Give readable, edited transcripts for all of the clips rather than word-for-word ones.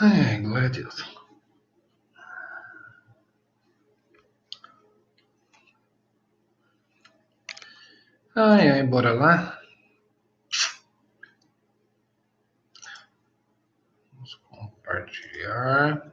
Ai, glória a Deus. Ai, bora lá. Vamos compartilhar.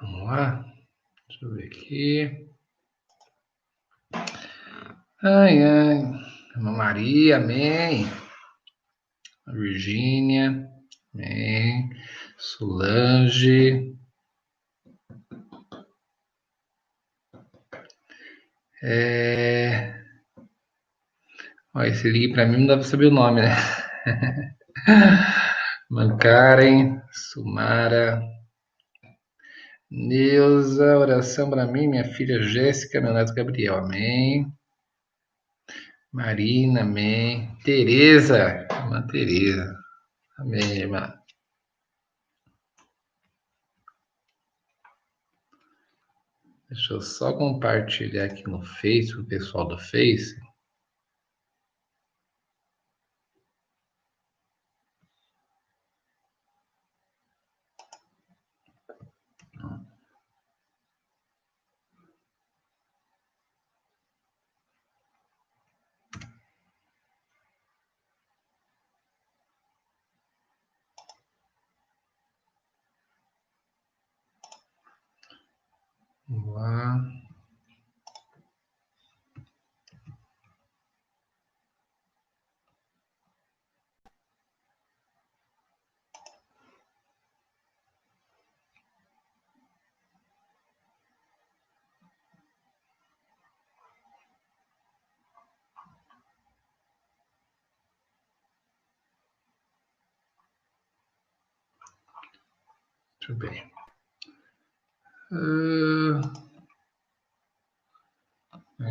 Vamos lá. Deixa eu ver aqui. Ai, ai. Ana Maria, amém. A Virgínia, amém. Solange. Ó, esse ligue pra mim não dá pra saber o nome, né? Mancaren, Sumara, Neuza, oração para mim, minha filha Jéssica, meu neto Gabriel, amém. Marina, amém. Tereza, irmã Tereza, amém, irmã. Deixa eu só compartilhar aqui no Face, o pessoal do Face. Vamos lá. Deixa eu ver.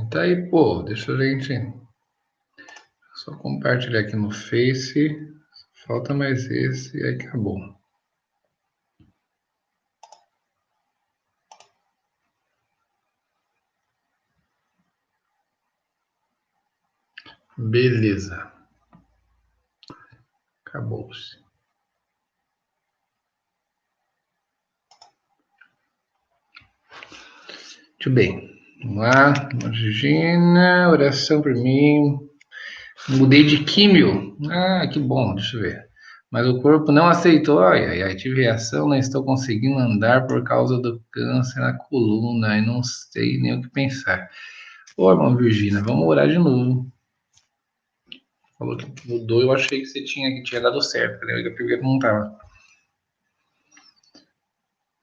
Tá aí, pô, deixa a gente só compartilhar aqui no Face. Falta mais esse e aí acabou. Beleza. Acabou-se. Muito bem. Vamos lá. Regina, oração por mim. Mudei de químio. Ah, que bom, deixa eu ver. Mas o corpo não aceitou. Ai, ai, ai, tive reação, não estou conseguindo andar por causa do câncer na coluna e não sei nem o que pensar. Ô, irmã Virgínia, vamos orar de novo. Falou que mudou, eu achei que você tinha dado certo, né? Eu peguei que não tava.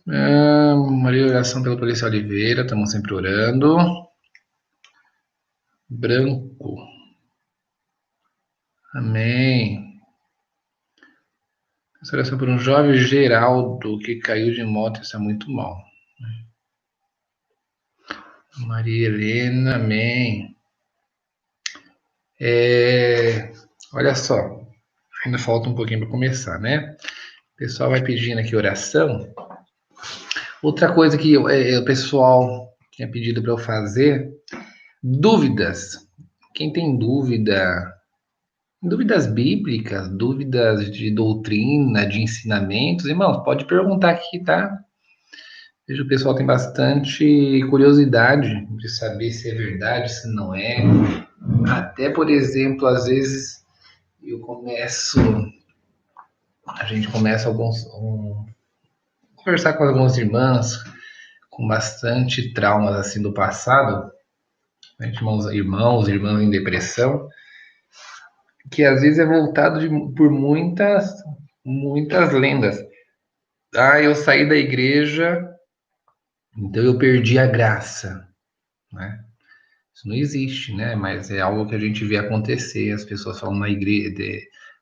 Maria, oração pela Polícia Oliveira, estamos sempre orando. Branco. Amém. Essa oração por um jovem Geraldo que caiu de moto, isso é muito mal. Maria Helena, amém. Olha só. Ainda falta um pouquinho para começar, né? O pessoal vai pedindo aqui oração. Outra coisa que o pessoal tinha pedido para eu fazer, dúvidas. Quem tem dúvidas bíblicas, dúvidas de doutrina, de ensinamentos, irmãos, pode perguntar aqui, tá? Vejo que o pessoal tem bastante curiosidade de saber se é verdade, se não é. Até, por exemplo, às vezes a gente começa conversar com algumas irmãs com bastante traumas assim do passado, né, irmãos em depressão, que às vezes é voltado por muitas lendas. Ah, eu saí da igreja, então eu perdi a graça, né? Isso não existe, né? Mas é algo que a gente vê acontecer, as pessoas falam na igreja,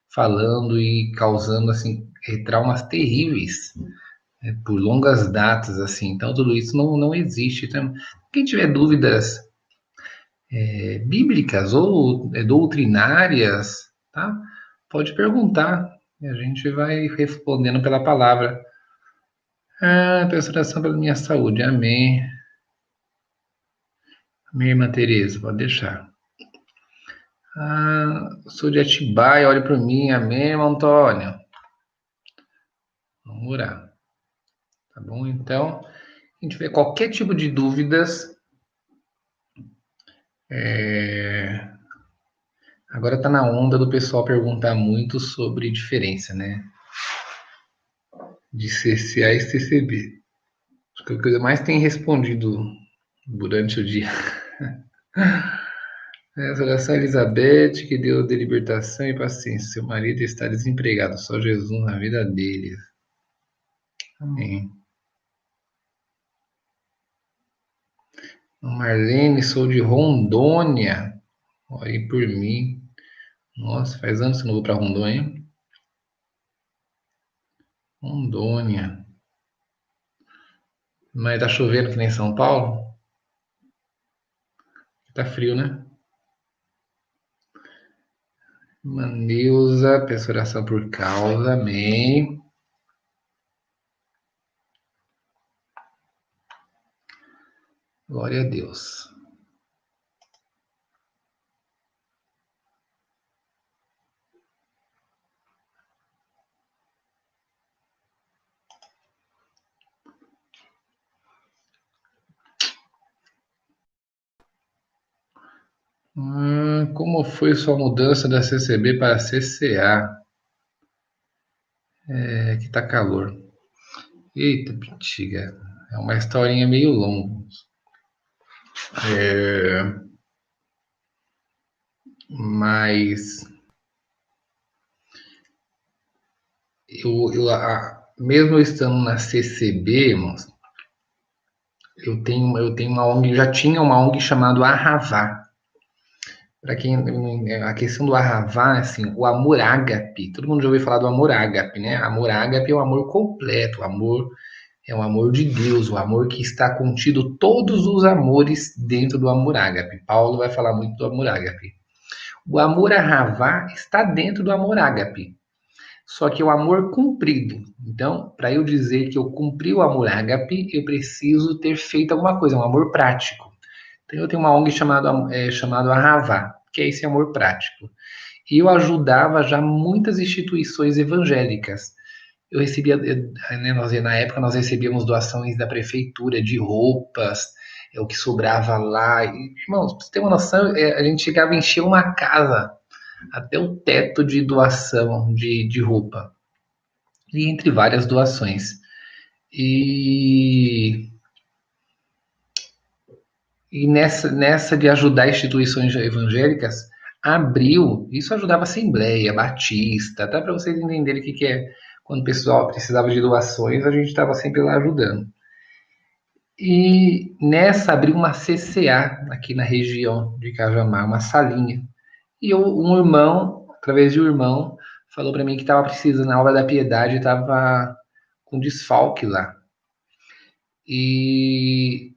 falando e causando assim traumas terríveis, né, por longas datas assim. Então tudo isso não existe. Então, quem tiver dúvidas bíblicas ou doutrinárias, tá? Pode perguntar. E a gente vai respondendo pela palavra. Ah, peço oração pela minha saúde. Amém. Minha irmã Tereza, pode deixar. Ah, sou de Atibaia, olhe por mim. Amém, irmão Antônio. Vamos orar. Tá bom? Então, a gente vê qualquer tipo de dúvidas. Agora tá na onda do pessoal perguntar muito sobre diferença, né? De CCA e CCB. Acho que a coisa mais tem respondido durante o dia. Essa oração, Elizabeth, que Deus dê libertação e paciência. Seu marido está desempregado, só Jesus na vida dele. Amém. Marlene, sou de Rondônia. Ore por mim. Nossa, faz anos que eu não vou para Rondônia. Rondônia. Mas tá chovendo que nem São Paulo? Tá frio, né? Maneusa, peço oração por causa. Amém. Glória a Deus. Como foi sua mudança da CCB para a CCA? É que tá calor. Eita, bexiga. É uma historinha meio longa. Mas mesmo eu estando na CCB, irmãos, eu tenho uma ONG, já tinha uma ONG chamada Arravá. Para quem a questão do Arravá, assim, o amor ágape, todo mundo já ouviu falar do amor ágape, né? Amor ágape é o amor completo, o amor é o amor de Deus, o amor que está contido todos os amores dentro do amor ágape. Paulo vai falar muito do amor ágape. O amor Arravá está dentro do amor ágape. Só que é o amor cumprido. Então, para eu dizer que eu cumpri o amor ágape, eu preciso ter feito alguma coisa, um amor prático. Então, eu tenho uma ONG chamado Arravá, que é esse amor prático. E eu ajudava já muitas instituições evangélicas. Eu recebia, né, na época nós recebíamos doações da prefeitura de roupas, é o que sobrava lá. E, irmãos, pra você ter uma noção, a gente chegava a encher uma casa até o teto de doação de roupa. E entre várias doações. E, e nessa de ajudar instituições evangélicas, abriu, isso ajudava a Assembleia, Batista, até para vocês entenderem o que é. Quando o pessoal precisava de doações, a gente estava sempre lá ajudando. E nessa abriu uma CCA aqui na região de Cajamar, uma salinha. E um irmão, através de um irmão, falou para mim que estava precisando, na obra da piedade, estava com desfalque lá. E,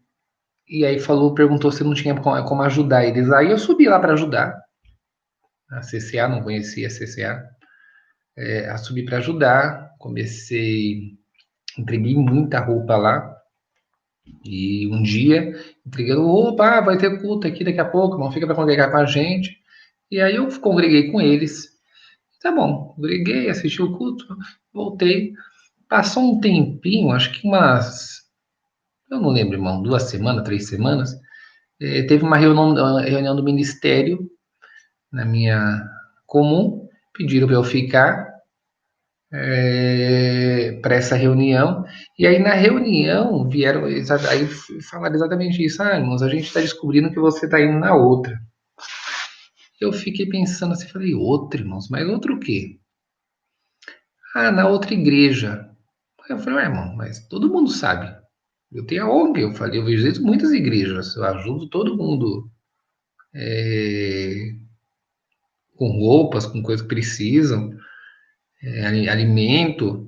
e aí perguntou se não tinha como ajudar eles. Aí eu subi lá para ajudar. A CCA, não conhecia a CCA. a subir para ajudar. Entreguei muita roupa lá. E um dia, entregando roupa, vai ter culto aqui daqui a pouco, não fica para congregar com a gente. E aí eu congreguei com eles. Tá bom, congreguei, assisti o culto, voltei. Passou um tempinho, acho que eu não lembro, irmão, 2 semanas, 3 semanas. Teve uma reunião do ministério na minha comum, pediram para eu ficar para essa reunião, e aí na reunião vieram, aí falaram exatamente isso, irmãos, a gente está descobrindo que você está indo na outra. Eu fiquei pensando assim, falei, outra, irmãos, mas outra o quê? Na outra igreja. Aí eu falei, irmão, mas todo mundo sabe. Eu tenho a ONG, eu falei, eu visito muitas igrejas, eu ajudo todo mundo com roupas, com coisas que precisam, alimento.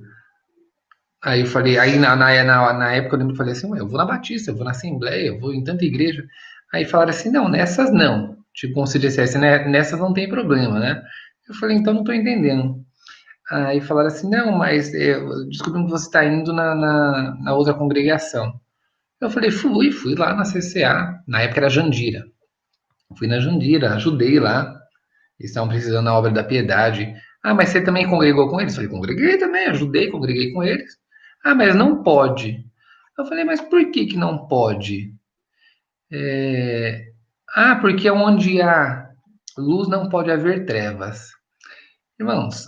Aí eu falei, aí na época eu lembro que eu falei assim, ué, eu vou na Batista, eu vou na Assembleia, eu vou em tanta igreja. Aí falaram assim, não, nessas não. Tipo, como se dissesse, né, nessas não tem problema, né? Eu falei, então não tô entendendo. Aí falaram assim, não, mas descobrimos que você está indo na outra congregação. Eu falei, fui lá na CCA, na época era Jandira. Fui na Jandira, ajudei lá, eles estavam precisando da obra da piedade. Mas você também congregou com eles? Eu falei, congreguei também, ajudei, congreguei com eles. Mas não pode. Eu falei, mas por que que não pode? Porque onde há luz não pode haver trevas. Irmãos,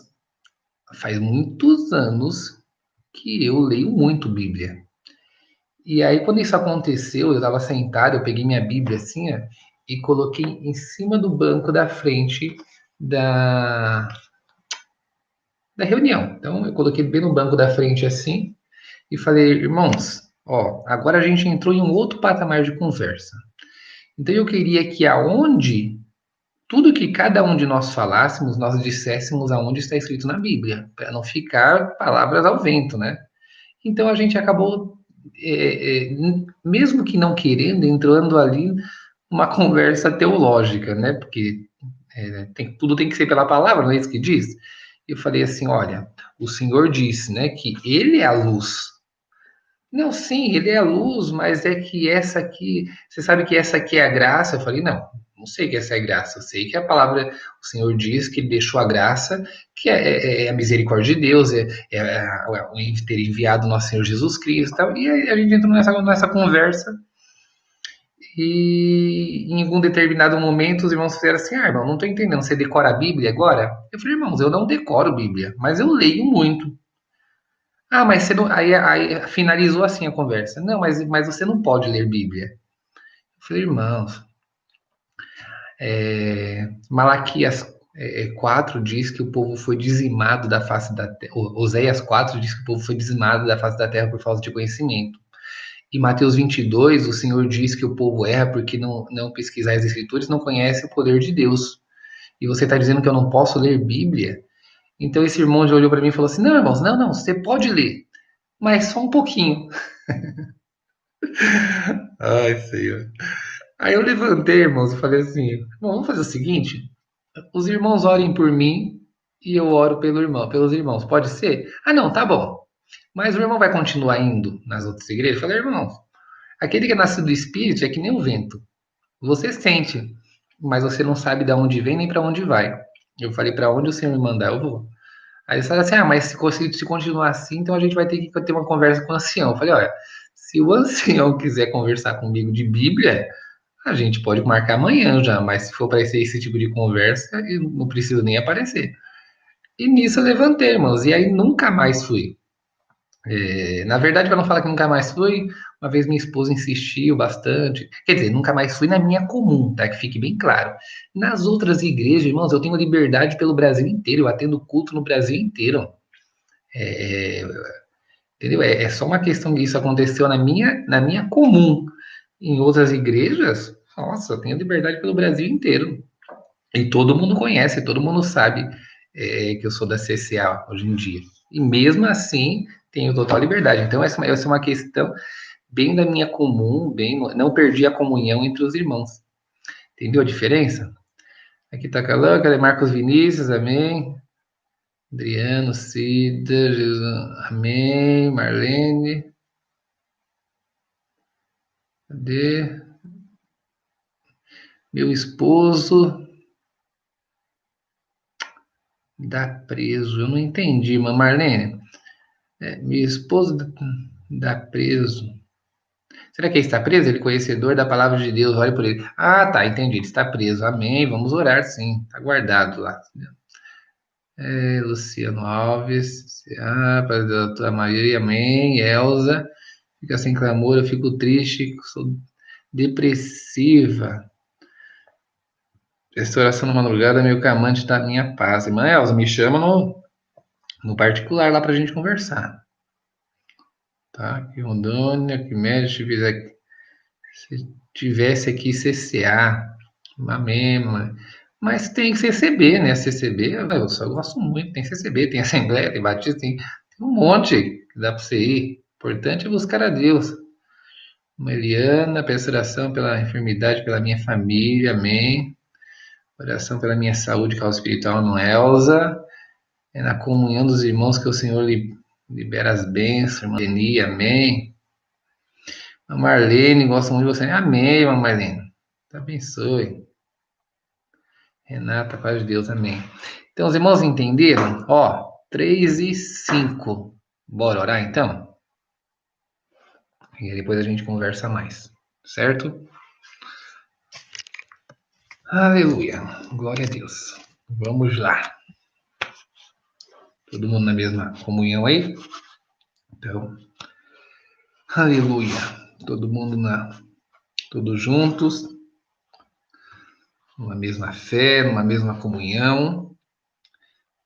faz muitos anos que eu leio muito Bíblia. E aí, quando isso aconteceu, eu estava sentado, eu peguei minha Bíblia assim, ó, e coloquei em cima do banco da frente da, da reunião. Então, eu coloquei bem no banco da frente assim, e falei, irmãos, ó, agora a gente entrou em um outro patamar de conversa. Então eu queria que aonde tudo que cada um de nós falássemos, nós disséssemos aonde está escrito na Bíblia, para não ficar palavras ao vento, né? Então a gente acabou, mesmo que não querendo, entrando ali uma conversa teológica, né? Porque tudo tem que ser pela palavra, não é isso que diz? Eu falei assim, olha, o Senhor disse, né, que Ele é a luz. Não, sim, ele é a luz, mas é que essa aqui, você sabe que essa aqui é a graça? Eu falei, não, não sei que essa é a graça, eu sei que a palavra, o Senhor diz que ele deixou a graça, que é a misericórdia de Deus, ter enviado o nosso Senhor Jesus Cristo, tal, e aí a gente entrou nessa conversa, e em algum determinado momento os irmãos fizeram assim, irmão, não estou entendendo, você decora a Bíblia agora? Eu falei, irmãos, eu não decoro Bíblia, mas eu leio muito. Mas você não. Aí finalizou assim a conversa. Não, mas você não pode ler Bíblia. Eu falei, irmãos, Malaquias 4 diz que o povo foi dizimado da face da terra. Oséias 4 diz que o povo foi dizimado da face da terra por falta de conhecimento. E Mateus 22, o Senhor diz que o povo erra porque não pesquisar as Escrituras, não conhece o poder de Deus. E você está dizendo que eu não posso ler Bíblia? Então esse irmão já olhou para mim e falou assim: não, irmãos, não, você pode ler, mas só um pouquinho. Ai, Senhor. Aí eu levantei, irmãos, e falei assim: vamos fazer o seguinte: os irmãos orem por mim e eu oro pelos irmãos. Pode ser? Não, tá bom. Mas o irmão vai continuar indo nas outras igrejas? Eu falei, irmãos, aquele que é nascido do Espírito é que nem o vento. Você sente, mas você não sabe de onde vem nem para onde vai. Eu falei, para onde o Senhor me mandar, eu vou. Aí eles falaram assim: mas se continuar assim, então a gente vai ter que ter uma conversa com o ancião. Eu falei: olha, se o ancião quiser conversar comigo de Bíblia, a gente pode marcar amanhã já, mas se for para esse tipo de conversa, eu não preciso nem aparecer. E nisso eu levantei, irmãos, e aí nunca mais fui. Na verdade, para não falar que nunca mais fui, uma vez minha esposa insistiu bastante. Quer dizer, nunca mais fui na minha comum, tá? Que fique bem claro. Nas outras igrejas, irmãos, eu tenho liberdade pelo Brasil inteiro, eu atendo culto no Brasil inteiro. É, entendeu? É só uma questão que isso aconteceu na minha comum. Em outras igrejas, nossa, eu tenho liberdade pelo Brasil inteiro. E todo mundo conhece, todo mundo sabe que eu sou da CCA hoje em dia. E mesmo assim, tenho total liberdade. Então, essa é uma questão bem da minha comum, não perdi a comunhão entre os irmãos. Entendeu a diferença? Aqui tá Calan, cadê Marcos Vinícius? Amém. Adriano, Cida, Jesus, amém. Marlene, cadê? Meu esposo dá preso. Eu não entendi, mas Marlene, meu esposo dá preso. Será que ele está preso? Ele é conhecedor da palavra de Deus, olhe por ele. Ah, tá, entendi. Ele está preso. Amém. Vamos orar, sim. Está guardado lá. Luciano Alves. Ah, Pai da doutora Maria, amém. Elza, fica sem clamor, eu fico triste, sou depressiva. Restauração na madrugada, meu amante da minha paz. Irmã Elza, me chama no particular lá pra gente conversar. Tá? Que Rondônia, que médico, se tivesse aqui CCA, uma mesma. Mas tem CCB, né? CCB, eu só gosto muito. Tem CCB, tem Assembleia, tem Batista, tem um monte que dá para você ir. O importante é buscar a Deus. Uma Eliana, peço oração pela enfermidade, pela minha família, amém. Oração pela minha saúde, causa espiritual, no Elza. É na comunhão dos irmãos que o Senhor libera as bênçãos, irmã Deni, amém. A Marlene, gosto muito de você. Amém, irmã Marlene. Te abençoe. Renata, paz de Deus, amém. Então, os irmãos entenderam? Ó, 3 e 5. Bora orar, então? E aí depois a gente conversa mais, certo? Aleluia, glória a Deus. Vamos lá. Todo mundo na mesma comunhão aí? Então, aleluia. Todo mundo todos juntos, numa mesma fé, numa mesma comunhão.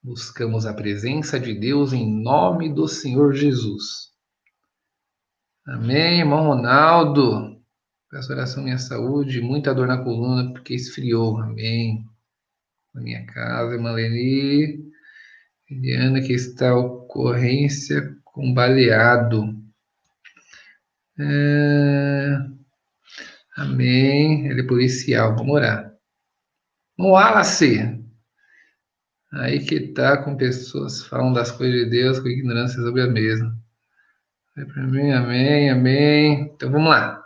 Buscamos a presença de Deus em nome do Senhor Jesus. Amém, irmão Ronaldo. Peço oração minha saúde, muita dor na coluna porque esfriou. Amém. Na minha casa, irmã Leni. Eliana, que está ocorrência com baleado. Amém. Ele é policial. Vamos orar. No Wallace. Aí que tá com pessoas que falam das coisas de Deus com ignorância sobre a mesma. Vai para mim, amém, amém. Então vamos lá.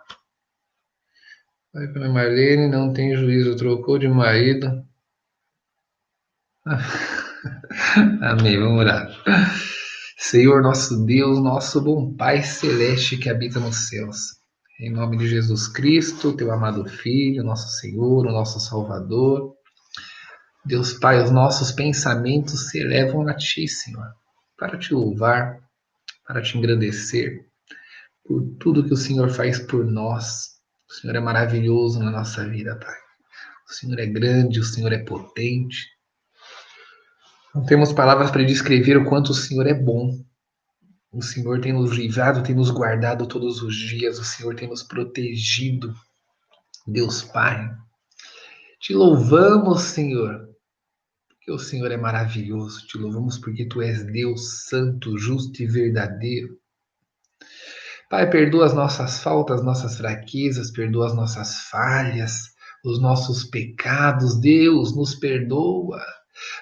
Vai para mim, Marlene, não tem juízo, trocou de marido. Amém, vamos orar. Senhor, nosso Deus, nosso bom Pai celeste que habita nos céus. Em nome de Jesus Cristo, teu amado Filho, nosso Senhor, o nosso Salvador. Deus Pai, os nossos pensamentos se elevam a Ti, Senhor, para Te louvar, para Te engrandecer, por tudo que o Senhor faz por nós. O Senhor é maravilhoso na nossa vida, Pai. O Senhor é grande, o Senhor é potente. Não temos palavras para descrever o quanto o Senhor é bom. O Senhor tem nos livrado, tem nos guardado todos os dias. O Senhor tem nos protegido. Deus Pai, te louvamos, Senhor, porque o Senhor é maravilhoso. Te louvamos porque Tu és Deus santo, justo e verdadeiro. Pai, perdoa as nossas faltas, nossas fraquezas, perdoa as nossas falhas, os nossos pecados. Deus, nos perdoa.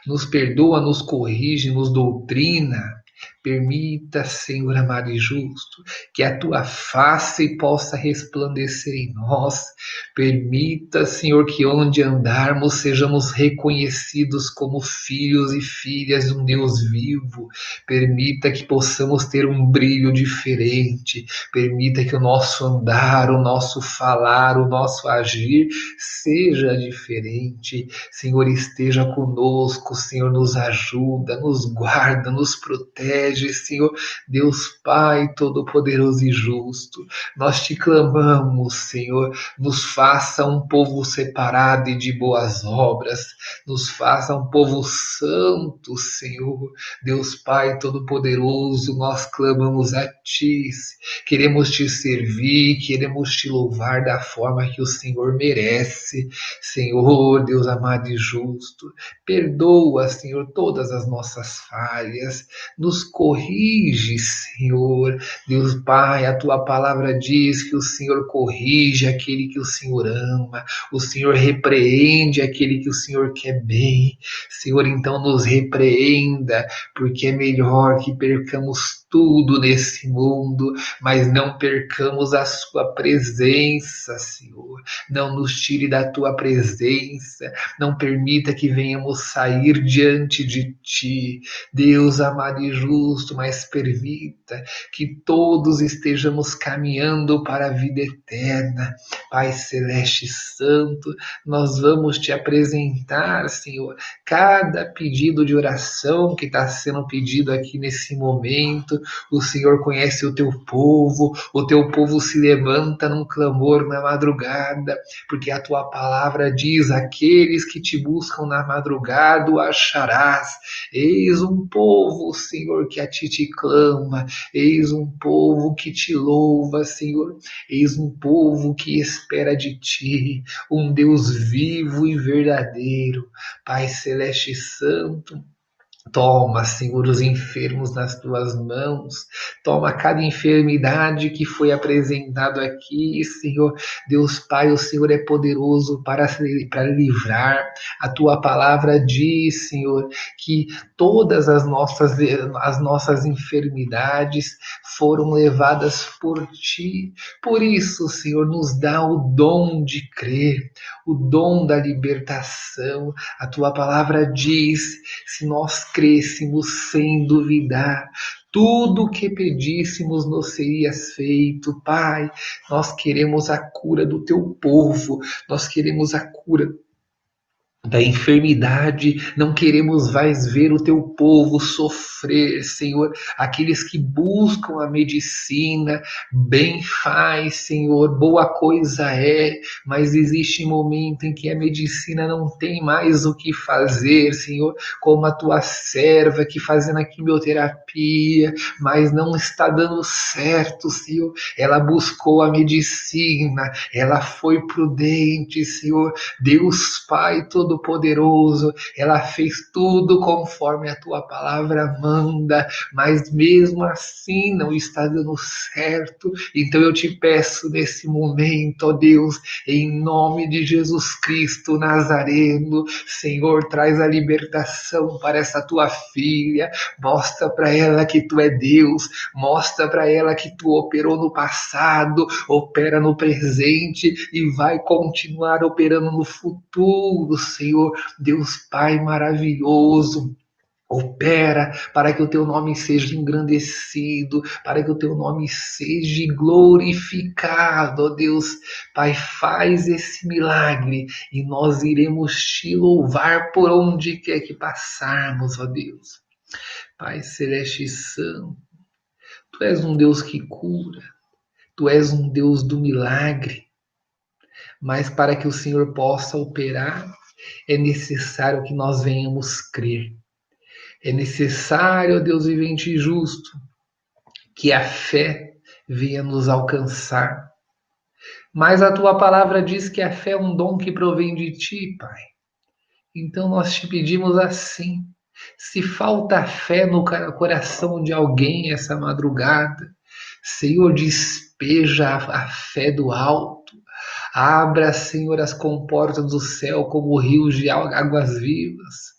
Nos perdoa, nos corrige, nos doutrina. Permita, Senhor amado e justo, que a tua face possa resplandecer em nós. Permita, Senhor, que onde andarmos sejamos reconhecidos como filhos e filhas de um Deus vivo. Permita que possamos ter um brilho diferente. Permita que o nosso andar, o nosso falar, o nosso agir seja diferente. Senhor, esteja conosco, Senhor, nos ajuda, nos guarda, nos protege, Senhor, Deus Pai Todo-Poderoso e Justo. Nós te clamamos, Senhor, nos faça um povo separado e de boas obras, nos faça um povo santo, Senhor, Deus Pai Todo-Poderoso, nós clamamos a Ti, queremos Te servir, queremos Te louvar da forma que o Senhor merece. Senhor, Deus amado e justo, perdoa, Senhor, todas as nossas falhas, nos corrige, Senhor. Deus Pai, a tua palavra diz que o Senhor corrige aquele que o Senhor ama, o Senhor repreende aquele que o Senhor quer bem. Senhor, então nos repreenda, porque é melhor que percamos tudo nesse mundo, mas não percamos a sua presença, Senhor. Não nos tire da tua presença, não permita que venhamos sair diante de ti, Deus amado e justo, mas permita que todos estejamos caminhando para a vida eterna. Pai Celeste Santo, nós vamos te apresentar, Senhor, cada pedido de oração que está sendo pedido aqui nesse momento. O Senhor conhece o teu povo se levanta num clamor na madrugada, porque a tua palavra diz: aqueles que te buscam na madrugada o acharás. Eis um povo, Senhor, que a ti te clama, eis um povo que te louva, Senhor, eis um povo que espera de ti, um Deus vivo e verdadeiro. Pai Celeste Santo, toma, Senhor, os enfermos nas tuas mãos. Toma cada enfermidade que foi apresentado aqui, Senhor. Deus Pai, o Senhor é poderoso para livrar. A tua palavra diz, Senhor, que todas as nossas enfermidades foram levadas por ti. Por isso, Senhor, nos dá o dom de crer, o dom da libertação. A tua palavra diz: se nós crêssemos sem duvidar, tudo o que pedíssemos nos seria feito. Pai, nós queremos a cura do teu povo, nós queremos a cura da enfermidade, não queremos mais ver o teu povo sofrer, Senhor. Aqueles que buscam a medicina, bem faz, Senhor, boa coisa é, mas existe momento em que a medicina não tem mais o que fazer, Senhor, como a tua serva que fazendo a quimioterapia, mas não está dando certo, Senhor. Ela buscou a medicina, ela foi prudente, Senhor. Deus Pai Todo-Poderoso, ela fez tudo conforme a tua palavra manda, mas mesmo assim não está dando certo. Então eu te peço nesse momento, ó Deus, em nome de Jesus Cristo Nazareno, Senhor, traz a libertação para essa tua filha, mostra para ela que tu é Deus, mostra para ela que tu operou no passado, opera no presente e vai continuar operando no futuro, Senhor. Deus Pai maravilhoso, opera para que o teu nome seja engrandecido, para que o teu nome seja glorificado, ó Deus. Pai, faz esse milagre e nós iremos te louvar por onde quer que passarmos, ó Deus. Pai Celeste e Santo, tu és um Deus que cura, tu és um Deus do milagre, mas para que o Senhor possa operar, é necessário que nós venhamos crer. É necessário, ó Deus vivente e justo, que a fé venha nos alcançar. Mas a tua palavra diz que a fé é um dom que provém de ti, Pai. Então nós te pedimos assim: se falta fé no coração de alguém essa madrugada, Senhor, despeja a fé do alto. Abra, Senhor, as comportas do céu como rios de águas vivas,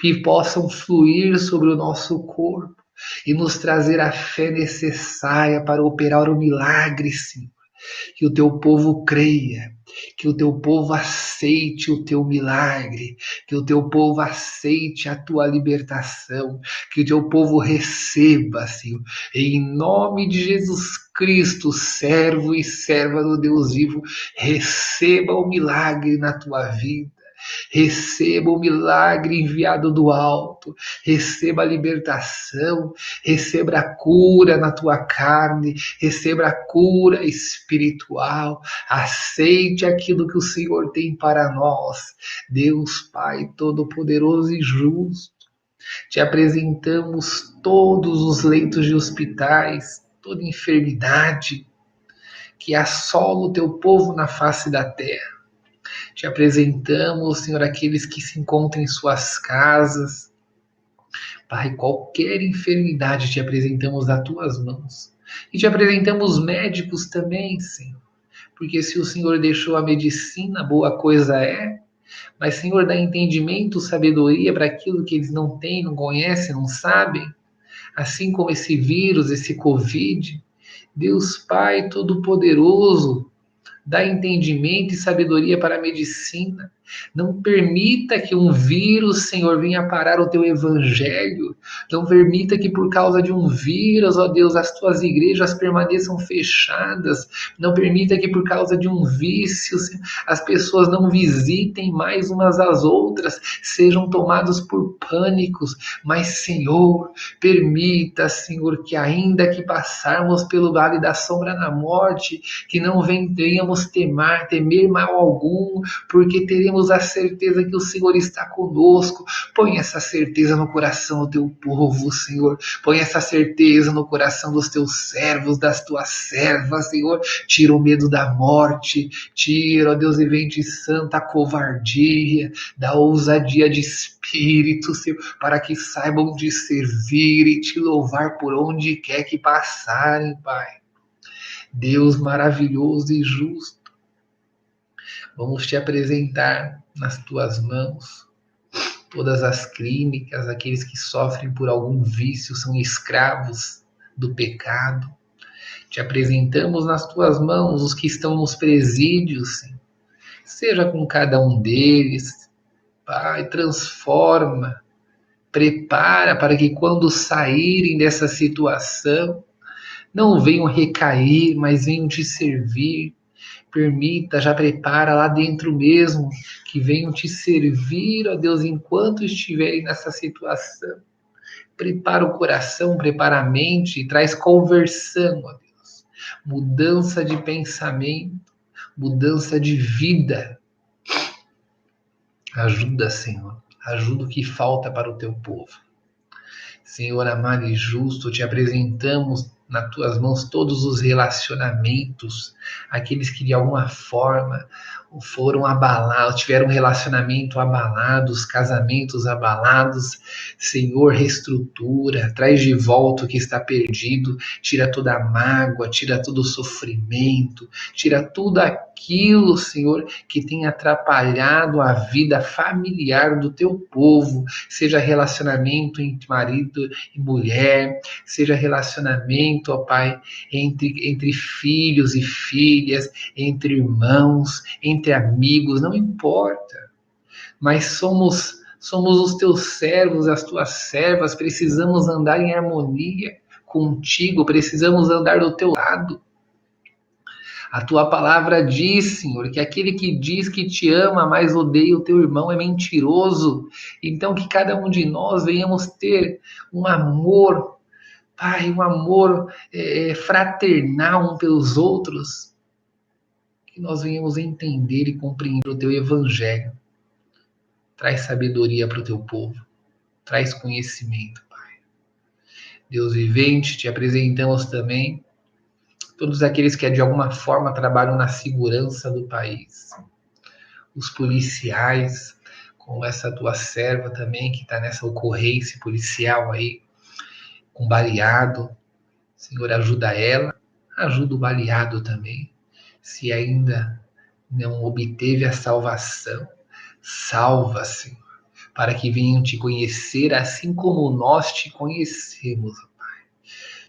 que possam fluir sobre o nosso corpo e nos trazer a fé necessária para operar o milagre, Senhor. Que o teu povo creia, que o teu povo aceite o teu milagre, que o teu povo aceite a tua libertação, que o teu povo receba, Senhor, em nome de Jesus Cristo, servo e serva do Deus vivo, receba o milagre na tua vida. Receba o milagre enviado do alto, receba a libertação, receba a cura na tua carne, receba a cura espiritual, aceite aquilo que o Senhor tem para nós. Deus Pai Todo-Poderoso e Justo, te apresentamos todos os leitos de hospitais, toda enfermidade que assola o teu povo na face da terra. Te apresentamos, Senhor, aqueles que se encontram em suas casas, Pai, qualquer enfermidade te apresentamos nas tuas mãos. E te apresentamos médicos também, Senhor. Porque se o Senhor deixou a medicina, boa coisa é. Mas, Senhor, dá entendimento, sabedoria para aquilo que eles não têm, não conhecem, não sabem. Assim como esse vírus, esse Covid. Deus Pai Todo-Poderoso, dá entendimento e sabedoria para a medicina. Não permita que um vírus, Senhor, venha parar o teu evangelho. Não permita que por causa de um vírus, ó Deus, as tuas igrejas permaneçam fechadas. Não permita que por causa de um vício, Senhor, as pessoas não visitem mais umas às outras, sejam tomados por pânicos. Mas, Senhor, permita, Senhor, que ainda que passarmos pelo vale da sombra da morte, que não venhamos temer mal algum, porque teremos a certeza que o Senhor está conosco. Põe essa certeza no coração do teu povo, Senhor. Põe essa certeza no coração dos teus servos, das tuas servas, Senhor. Tira o medo da morte, tira, ó Deus vivente santo, a covardia, da ousadia de espírito, Senhor, para que saibam te servir e te louvar por onde quer que passarem, Pai. Deus maravilhoso e justo, vamos te apresentar nas tuas mãos todas as clínicas, aqueles que sofrem por algum vício, são escravos do pecado. Te apresentamos nas tuas mãos os que estão nos presídios, Senhor. Seja com cada um deles, Pai, transforma, prepara para que quando saírem dessa situação, não venham recair, mas venham te servir. Permita, já prepara lá dentro mesmo, que venham te servir, ó Deus, enquanto estiverem nessa situação. Prepara o coração, prepara a mente, traz conversão, ó Deus. Mudança de pensamento, mudança de vida. Ajuda, Senhor. Ajuda o que falta para o teu povo. Senhor amado e justo, te apresentamos nas tuas mãos todos os relacionamentos, aqueles que de alguma forma foram abalados, tiveram um relacionamento abalados, casamentos abalados. Senhor, reestrutura, traz de volta o que está perdido, tira toda a mágoa, tira todo o sofrimento, tira tudo aquilo, Senhor, que tem atrapalhado a vida familiar do teu povo, seja relacionamento entre marido e mulher, seja relacionamento, ó Pai, entre filhos e filhas, entre irmãos, entre amigos, não importa, mas somos os teus servos, as tuas servas, precisamos andar em harmonia contigo, precisamos andar do teu lado. A tua palavra diz, Senhor, que aquele que diz que te ama, mas odeia o teu irmão é mentiroso. Então que cada um de nós venhamos ter um amor, Pai, um amor fraternal um pelos outros, que nós venhamos entender e compreender o teu evangelho. Traz sabedoria para o teu povo, traz conhecimento, Pai. Deus vivente, te apresentamos também todos aqueles que de alguma forma trabalham na segurança do país, os policiais, como essa tua serva também, que está nessa ocorrência policial aí, com baleado. Senhor, ajuda ela, ajuda o baleado também. Se ainda não obteve a salvação, salva, Senhor, para que venham te conhecer assim como nós te conhecemos, Pai.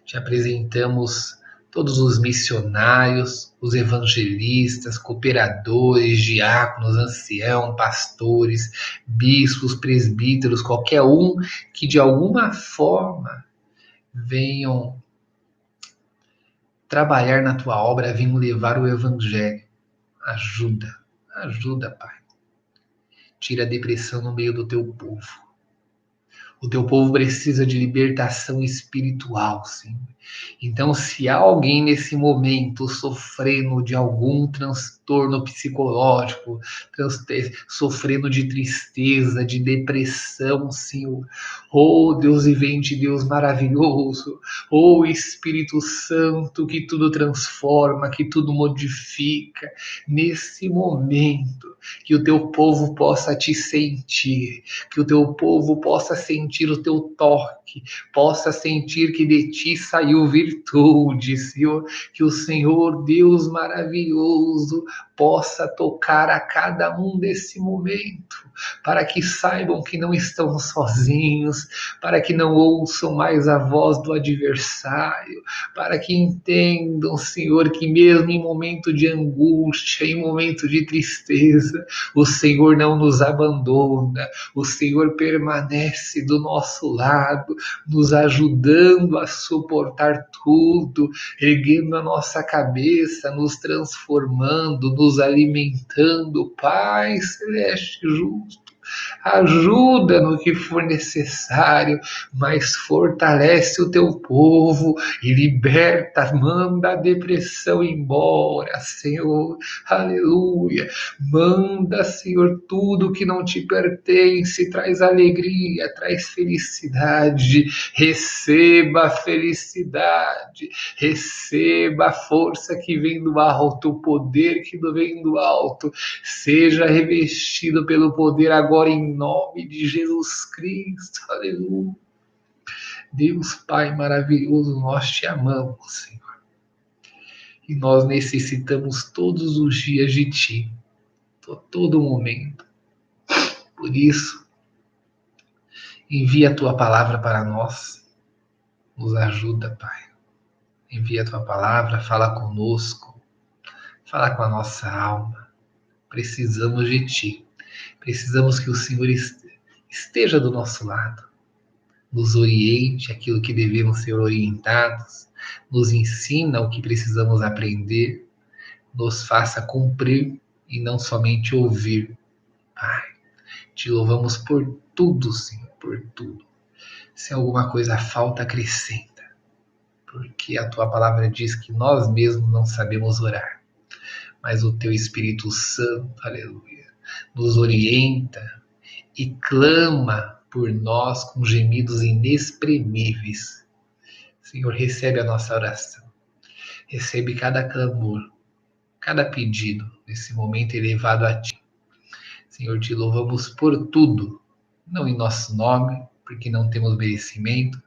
Te apresentamos todos os missionários, os evangelistas, cooperadores, diáconos, anciãos, pastores, bispos, presbíteros, qualquer um que de alguma forma venham trabalhar na tua obra, venham levar o evangelho. Ajuda, ajuda, Pai. Tira a depressão no meio do teu povo. O teu povo precisa de libertação espiritual, Senhor. Então, se há alguém nesse momento sofrendo de algum transtorno psicológico, sofrendo de tristeza, de depressão, Senhor, oh Deus vivente, Deus maravilhoso, oh Espírito Santo, que tudo transforma, que tudo modifica, nesse momento, que o teu povo possa te sentir, que o teu povo possa sentir sentir o teu toque, possa sentir que de ti saiu virtude, Senhor, que o Senhor, Deus maravilhoso, possa tocar a cada um desse momento, para que saibam que não estão sozinhos, para que não ouçam mais a voz do adversário, para que entendam, Senhor, que mesmo em momento de angústia, em momento de tristeza, o Senhor não nos abandona, o Senhor permanece do nosso lado, nos ajudando a suportar tudo, erguendo a nossa cabeça, nos transformando, nos alimentando. Pai celeste justo, ajuda no que for necessário, mas fortalece o teu povo e liberta, manda a depressão embora, Senhor, aleluia. Manda, Senhor, tudo que não te pertence, traz alegria, traz felicidade, receba a felicidade, receba a força que vem do alto, o poder que vem do alto, seja revestido pelo poder agora em nome de Jesus Cristo, aleluia. Deus Pai maravilhoso, nós te amamos, Senhor, e nós necessitamos todos os dias de Ti, todo momento. Por isso, envia a Tua palavra para nós, nos ajuda, Pai. Envia a Tua palavra, fala conosco, fala com a nossa alma. Precisamos de Ti, precisamos que o Senhor esteja do nosso lado, nos oriente aquilo que devemos ser orientados, nos ensina o que precisamos aprender, nos faça cumprir e não somente ouvir. Pai, te louvamos por tudo, Senhor, por tudo. Se alguma coisa falta, acrescenta, porque a tua palavra diz que nós mesmos não sabemos orar, mas o teu Espírito Santo, aleluia, nos orienta e clama por nós com gemidos inexprimíveis. Senhor, recebe a nossa oração, recebe cada clamor, cada pedido nesse momento elevado a Ti. Senhor, te louvamos por tudo, não em nosso nome, porque não temos merecimento,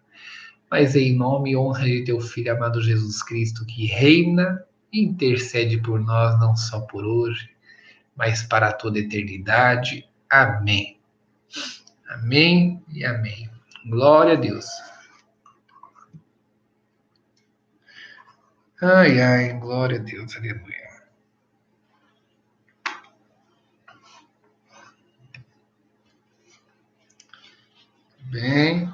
mas em nome e honra de Teu Filho amado Jesus Cristo, que reina e intercede por nós, não só por hoje, mas para toda a eternidade. Amém. Amém e amém. Glória a Deus. Ai, ai, glória a Deus, aleluia. Bem,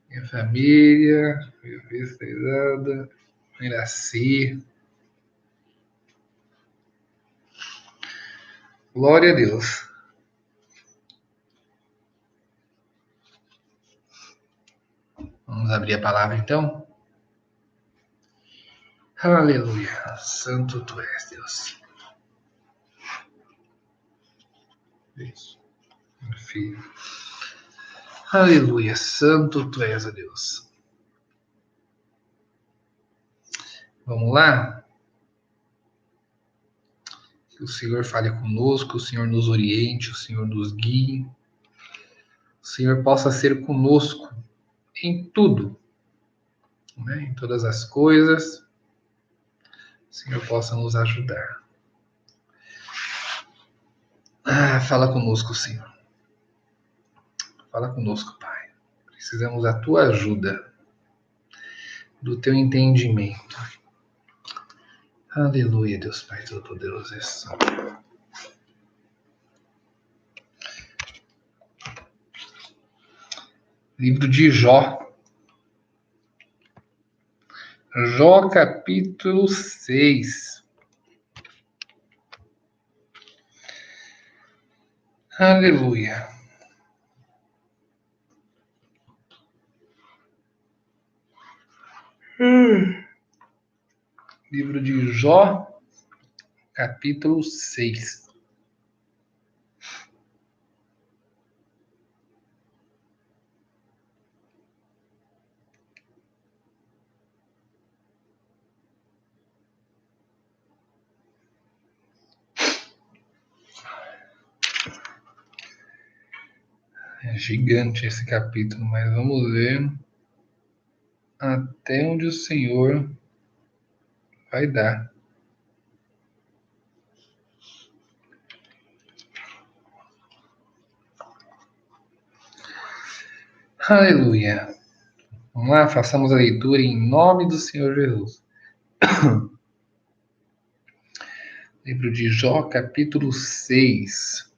minha família, meu vice-presidente, Iraci. Glória a Deus. Vamos abrir a palavra então? Aleluia. Santo Tu és, Deus. Isso. Meu filho. Aleluia. Santo Tu és, ó Deus. Vamos lá? Que o Senhor fale conosco, o Senhor nos oriente, o Senhor nos guie. O Senhor possa ser conosco em tudo, né? Em todas as coisas. O Senhor possa nos ajudar. Fala conosco, Senhor. Fala conosco, Pai. Precisamos da Tua ajuda, do Teu entendimento. Aleluia, Deus Pai Todo-Poderoso. Livro de Jó. Jó capítulo 6. Aleluia. Livro de Jó, capítulo 6. É gigante esse capítulo, mas vamos ver até onde o Senhor vai dar. Aleluia. Vamos lá, façamos a leitura em nome do Senhor Jesus. Livro de Jó, capítulo 6.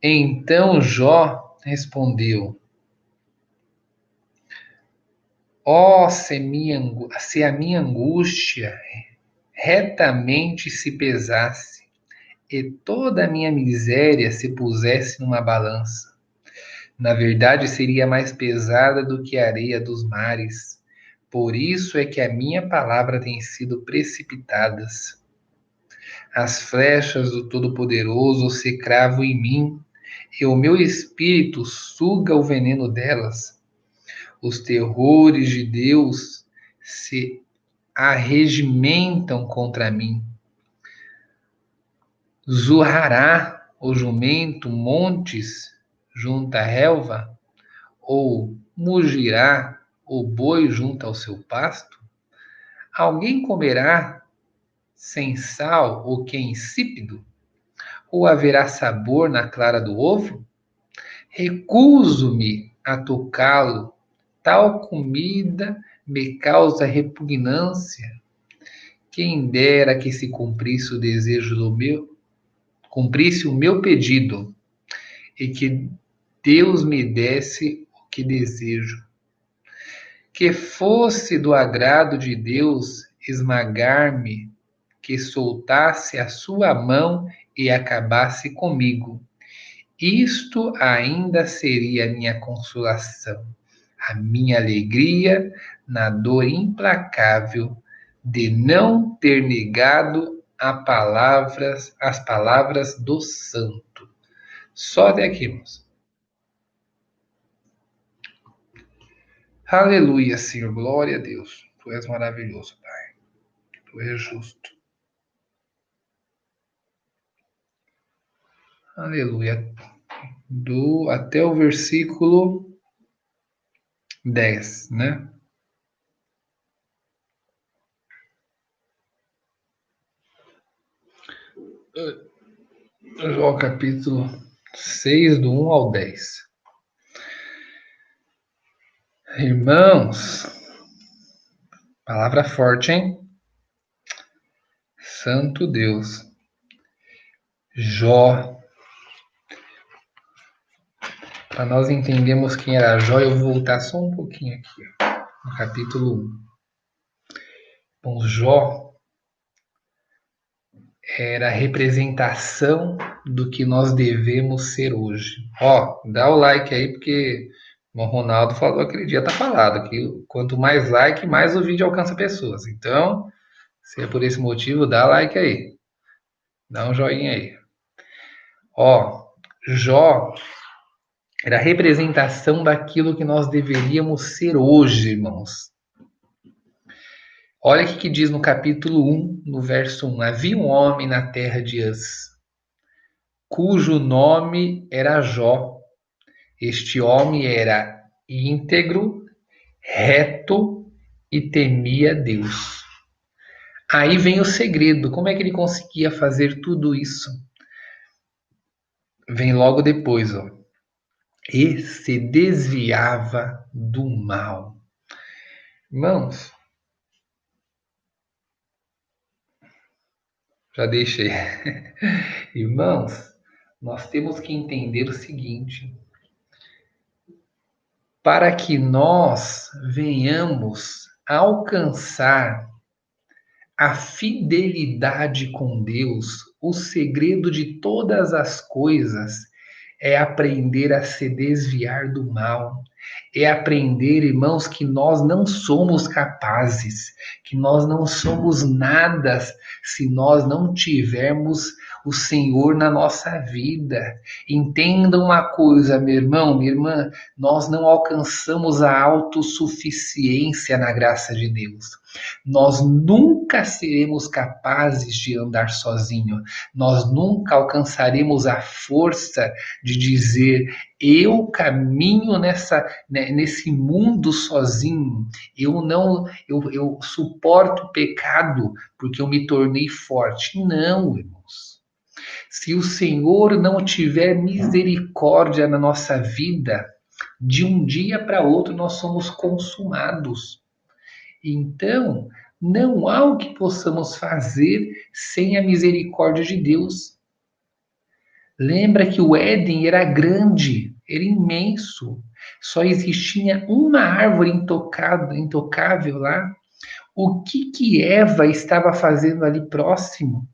Então Jó respondeu: ó, se a minha angústia retamente se pesasse, e toda a minha miséria se pusesse numa balança, na verdade seria mais pesada do que a areia dos mares. Por isso é que a minha palavra tem sido precipitadas. As flechas do Todo-Poderoso se cravam em mim, e o meu espírito suga o veneno delas. Os terrores de Deus se arregimentam contra mim. Zurrará o jumento montes junto à relva? Ou mugirá o boi junto ao seu pasto? Alguém comerá sem sal o que é insípido? Ou haverá sabor na clara do ovo? Recuso-me a tocá-lo. Tal comida me causa repugnância. Quem dera que se cumprisse o desejo do meu, cumprisse o meu pedido, e que Deus me desse o que desejo. Que fosse do agrado de Deus esmagar-me, que soltasse a sua mão e acabasse comigo. Isto ainda seria a minha consolação, a minha alegria na dor implacável de não ter negado as palavras do santo. Só até aqui, moço. Aleluia, Senhor. Glória a Deus. Tu és maravilhoso, Pai. Tu és justo. Aleluia. Até o versículo 10, né? Jó capítulo 6, do 1 ao 10. Irmãos, palavra forte, hein? Santo Deus. Jó. Para nós entendermos quem era Jó, eu vou voltar só um pouquinho aqui, ó, no capítulo 1. Bom, Jó era a representação do que nós devemos ser hoje. Ó, dá o like aí, porque o Ronaldo falou aquele dia, tá falado, que quanto mais like, mais o vídeo alcança pessoas. Então, se é por esse motivo, dá like aí. Dá um joinha aí. Ó, Jó era a representação daquilo que nós deveríamos ser hoje, irmãos. Olha o que diz no capítulo 1, no verso 1. Havia um homem na terra de Uz, cujo nome era Jó. Este homem era íntegro, reto e temia Deus. Aí vem o segredo. Como é que ele conseguia fazer tudo isso? Vem logo depois, ó. E se desviava do mal. Irmãos, já deixei. Irmãos, nós temos que entender o seguinte: para que nós venhamos alcançar a fidelidade com Deus, o segredo de todas as coisas é aprender a se desviar do mal, é aprender, irmãos, que nós não somos capazes, que nós não somos nada se nós não tivermos o Senhor na nossa vida. Entenda uma coisa, meu irmão, minha irmã, nós não alcançamos a autossuficiência na graça de Deus. Nós nunca seremos capazes de andar sozinho. Nós nunca alcançaremos a força de dizer: eu caminho nesse mundo sozinho. Eu suporto o pecado porque eu me tornei forte. Não, irmãos. Se o Senhor não tiver misericórdia na nossa vida, de um dia para outro nós somos consumados. Então, não há o que possamos fazer sem a misericórdia de Deus. Lembra que o Éden era grande, era imenso. Só existia uma árvore intocável lá. O que Eva estava fazendo ali próximo?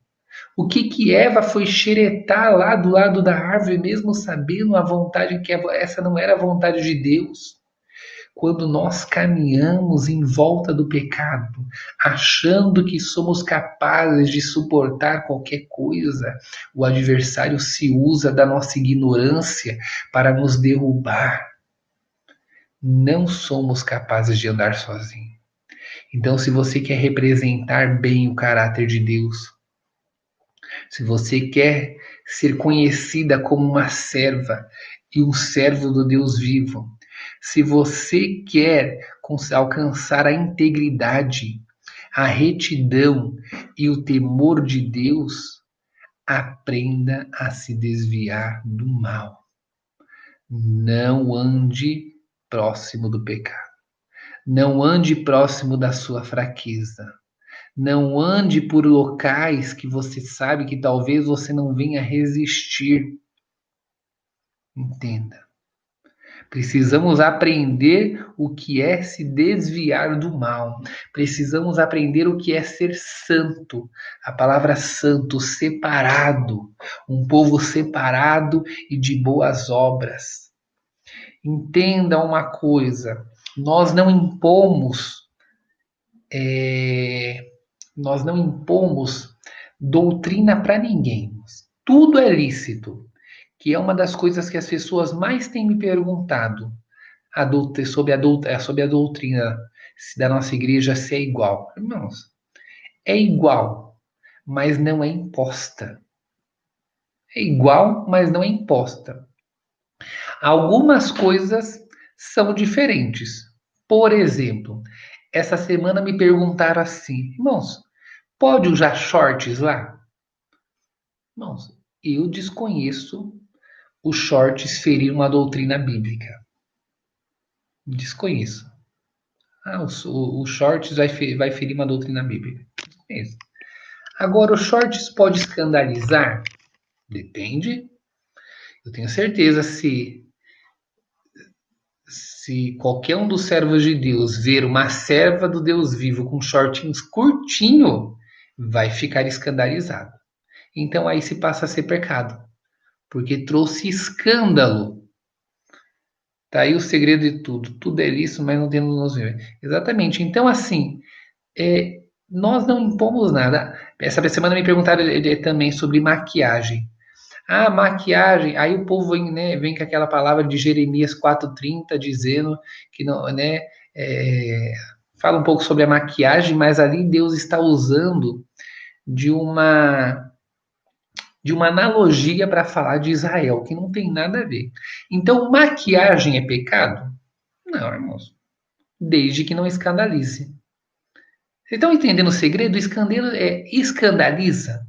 O que Eva foi xeretar lá do lado da árvore, mesmo sabendo a vontade que essa não era a vontade de Deus? Quando nós caminhamos em volta do pecado, achando que somos capazes de suportar qualquer coisa, o adversário se usa da nossa ignorância para nos derrubar. Não somos capazes de andar sozinhos. Então, se você quer representar bem o caráter de Deus, se você quer ser conhecida como uma serva e um servo do Deus vivo, se você quer alcançar a integridade, a retidão e o temor de Deus, aprenda a se desviar do mal. Não ande próximo do pecado. Não ande próximo da sua fraqueza. Não ande por locais que você sabe que talvez você não venha resistir. Entenda. Precisamos aprender o que é se desviar do mal. Precisamos aprender o que é ser santo. A palavra santo, separado. Um povo separado e de boas obras. Entenda uma coisa. Nós não impomos doutrina para ninguém. Tudo é lícito, que é uma das coisas que as pessoas mais têm me perguntado sobre a doutrina da nossa igreja, se é igual. Irmãos, é igual, mas não é imposta. É igual, mas não é imposta. Algumas coisas são diferentes. Por exemplo, essa semana me perguntaram assim: irmãos, pode usar shorts lá? Irmãos, eu desconheço os shorts ferir uma doutrina bíblica. Desconheço. Os shorts vai ferir uma doutrina bíblica. Desconheço. Agora, os shorts pode escandalizar? Depende. Eu tenho certeza se qualquer um dos servos de Deus ver uma serva do Deus vivo com shortinhos curtinho, vai ficar escandalizado. Então aí se passa a ser pecado, porque trouxe escândalo. Tá aí o segredo de tudo. Tudo é lícito, mas não temos nos ver. Exatamente. Então, assim, nós não impomos nada. Essa semana me perguntaram também sobre maquiagem. Ah, maquiagem. Aí o povo vem com aquela palavra de Jeremias 4:30 dizendo que não, fala um pouco sobre a maquiagem, mas ali Deus está usando de uma analogia para falar de Israel, que não tem nada a ver. Então, maquiagem é pecado? Não, irmãos. Desde que não escandalize. Vocês estão entendendo o segredo? Escandaliza.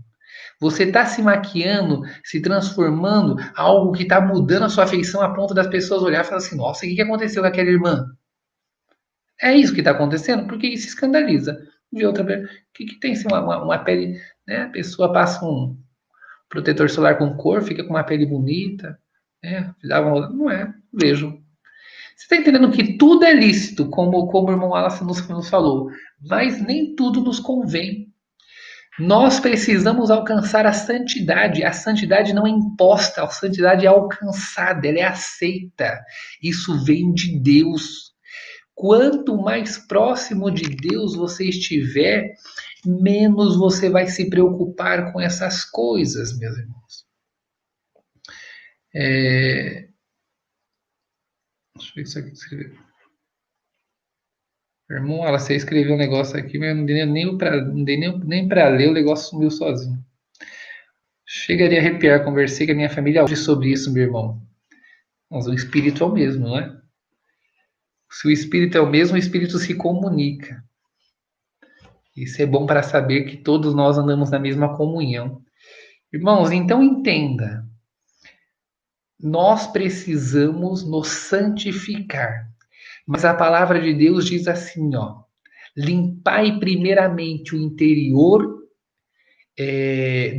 Você está se maquiando, se transformando algo que está mudando a sua feição a ponto das pessoas olhar e falar assim: nossa, o que aconteceu com aquela irmã? É isso que está acontecendo? Porque isso escandaliza. De outra, o que tem se uma pele, né? A pessoa passa um protetor solar com cor, fica com uma pele bonita, né? Não é, vejo. Você está entendendo que tudo é lícito, como o irmão Wallace nos falou, mas nem tudo nos convém. Nós precisamos alcançar a santidade. A santidade não é imposta, a santidade é alcançada, ela é aceita. Isso vem de Deus. Quanto mais próximo de Deus você estiver, menos você vai se preocupar com essas coisas, meus irmãos. Deixa eu ver isso aqui escrever. Irmão, você escreveu um negócio aqui, mas eu não dei nem para ler, o negócio sumiu sozinho. Chegaria a arrepiar, conversei com a minha família hoje sobre isso, meu irmão. Mas o espírito é o mesmo, não é? Se o espírito é o mesmo, o espírito se comunica. Isso é bom para saber que todos nós andamos na mesma comunhão. Irmãos, então entenda. Nós precisamos nos santificar. Mas a palavra de Deus diz assim, ó: limpai primeiramente o interior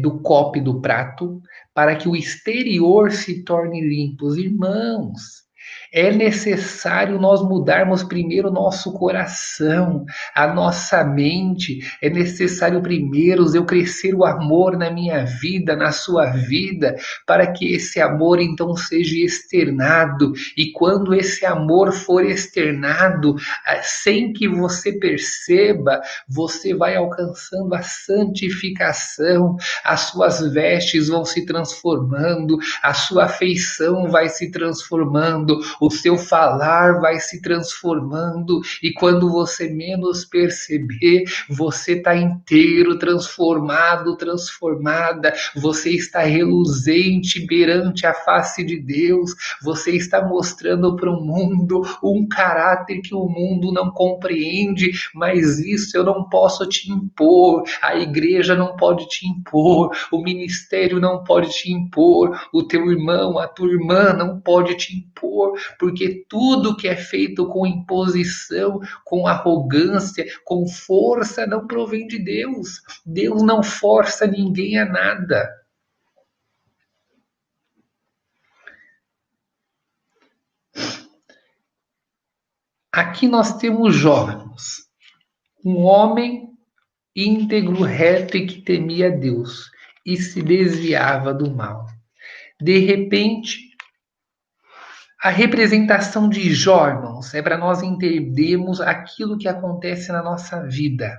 do copo e do prato, para que o exterior se torne limpo. Irmãos, é necessário nós mudarmos primeiro o nosso coração, a nossa mente. É necessário primeiro eu crescer o amor na minha vida, na sua vida, para que esse amor então seja externado. E quando esse amor for externado, sem que você perceba, você vai alcançando a santificação, as suas vestes vão se transformando, a sua afeição vai se transformando, o seu falar vai se transformando, e quando você menos perceber, você está inteiro transformado, transformada, você está reluzente perante a face de Deus, você está mostrando para o mundo um caráter que o mundo não compreende, mas isso eu não posso te impor, a igreja não pode te impor, o ministério não pode te impor, o teu irmão, a tua irmã não pode te impor, porque tudo que é feito com imposição, com arrogância, com força, não provém de Deus. Deus não força ninguém a nada. Aqui nós temos Jó, um homem íntegro, reto e que temia Deus e se desviava do mal. De repente, a representação de Jó, irmãos, é para nós entendermos aquilo que acontece na nossa vida.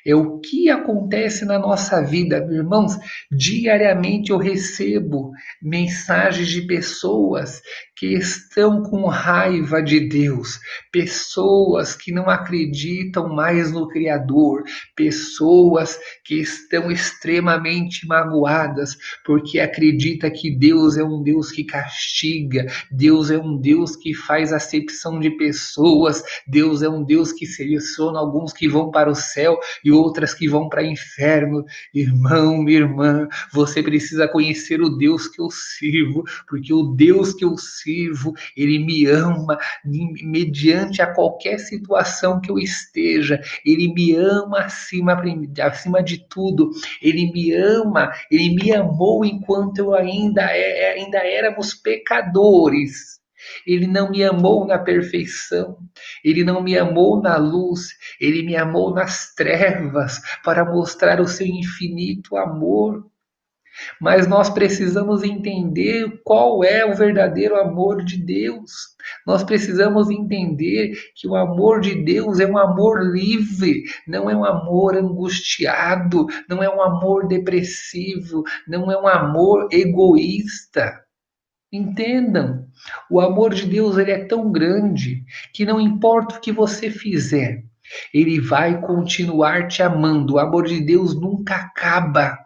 É o que acontece na nossa vida, irmãos. Diariamente eu recebo mensagens de pessoas que estão com raiva de Deus, pessoas que não acreditam mais no Criador, pessoas que estão extremamente magoadas porque acredita que Deus é um Deus que castiga, Deus é um Deus que faz acepção de pessoas, Deus é um Deus que seleciona alguns que vão para o céu e outras que vão para o inferno. Irmão, minha irmã, você precisa conhecer o Deus que eu sirvo, porque o Deus que eu sirvo, ele me ama mediante a qualquer situação que eu esteja, ele me ama acima de tudo, ele me ama, ele me amou enquanto eu ainda éramos pecadores. Ele não me amou na perfeição, ele não me amou na luz, ele me amou nas trevas para mostrar o seu infinito amor. Mas nós precisamos entender qual é o verdadeiro amor de Deus. Nós precisamos entender que o amor de Deus é um amor livre, não é um amor angustiado, não é um amor depressivo, não é um amor egoísta. Entendam, o amor de Deus ele é tão grande que não importa o que você fizer, ele vai continuar te amando. O amor de Deus nunca acaba.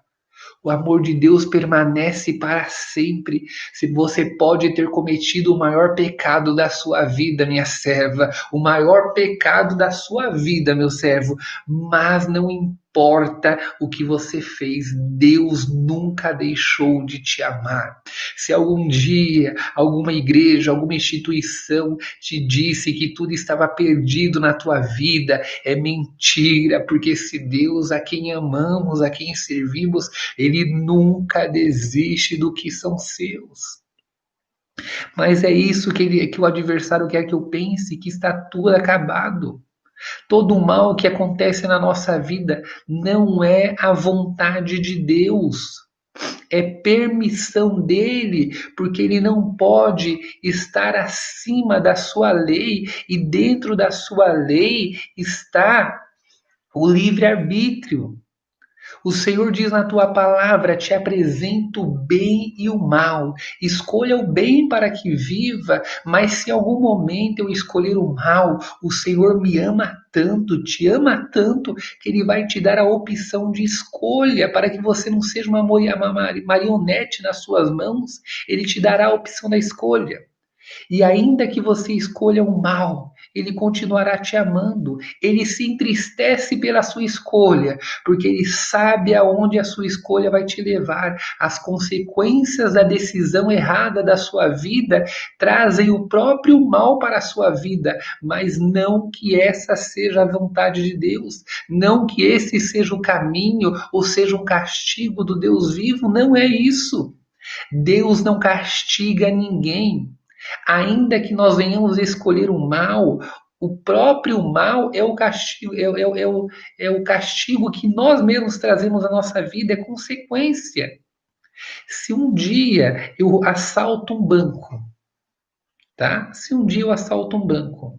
O amor de Deus permanece para sempre. Se você pode ter cometido o maior pecado da sua vida, minha serva, o maior pecado da sua vida, meu servo, mas não importa o que você fez, Deus nunca deixou de te amar. Se algum dia alguma igreja, alguma instituição te disse que tudo estava perdido na tua vida, é mentira, porque se Deus a quem amamos, a quem servimos, ele nunca desiste do que são seus. Mas é isso que o adversário quer que eu pense, que está tudo acabado. Todo o mal que acontece na nossa vida não é a vontade de Deus. É permissão dele, porque ele não pode estar acima da sua lei, e dentro da sua lei está o livre-arbítrio. O Senhor diz na tua palavra: te apresento o bem e o mal. Escolha o bem para que viva, mas se em algum momento eu escolher o mal, o Senhor me ama tanto, te ama tanto, que Ele vai te dar a opção de escolha para que você não seja uma marionete nas suas mãos. Ele te dará a opção da escolha. E ainda que você escolha o mal, ele continuará te amando. Ele se entristece pela sua escolha, porque ele sabe aonde a sua escolha vai te levar. As consequências da decisão errada da sua vida trazem o próprio mal para a sua vida, mas não que essa seja a vontade de Deus, não que esse seja o caminho ou seja um castigo do Deus vivo, não é isso. Deus não castiga ninguém. Ainda que nós venhamos escolher o mal, o próprio mal é o castigo, é o castigo que nós mesmos trazemos à nossa vida, é consequência. Se um dia eu assalto um banco, tá? Se um dia eu assalto um banco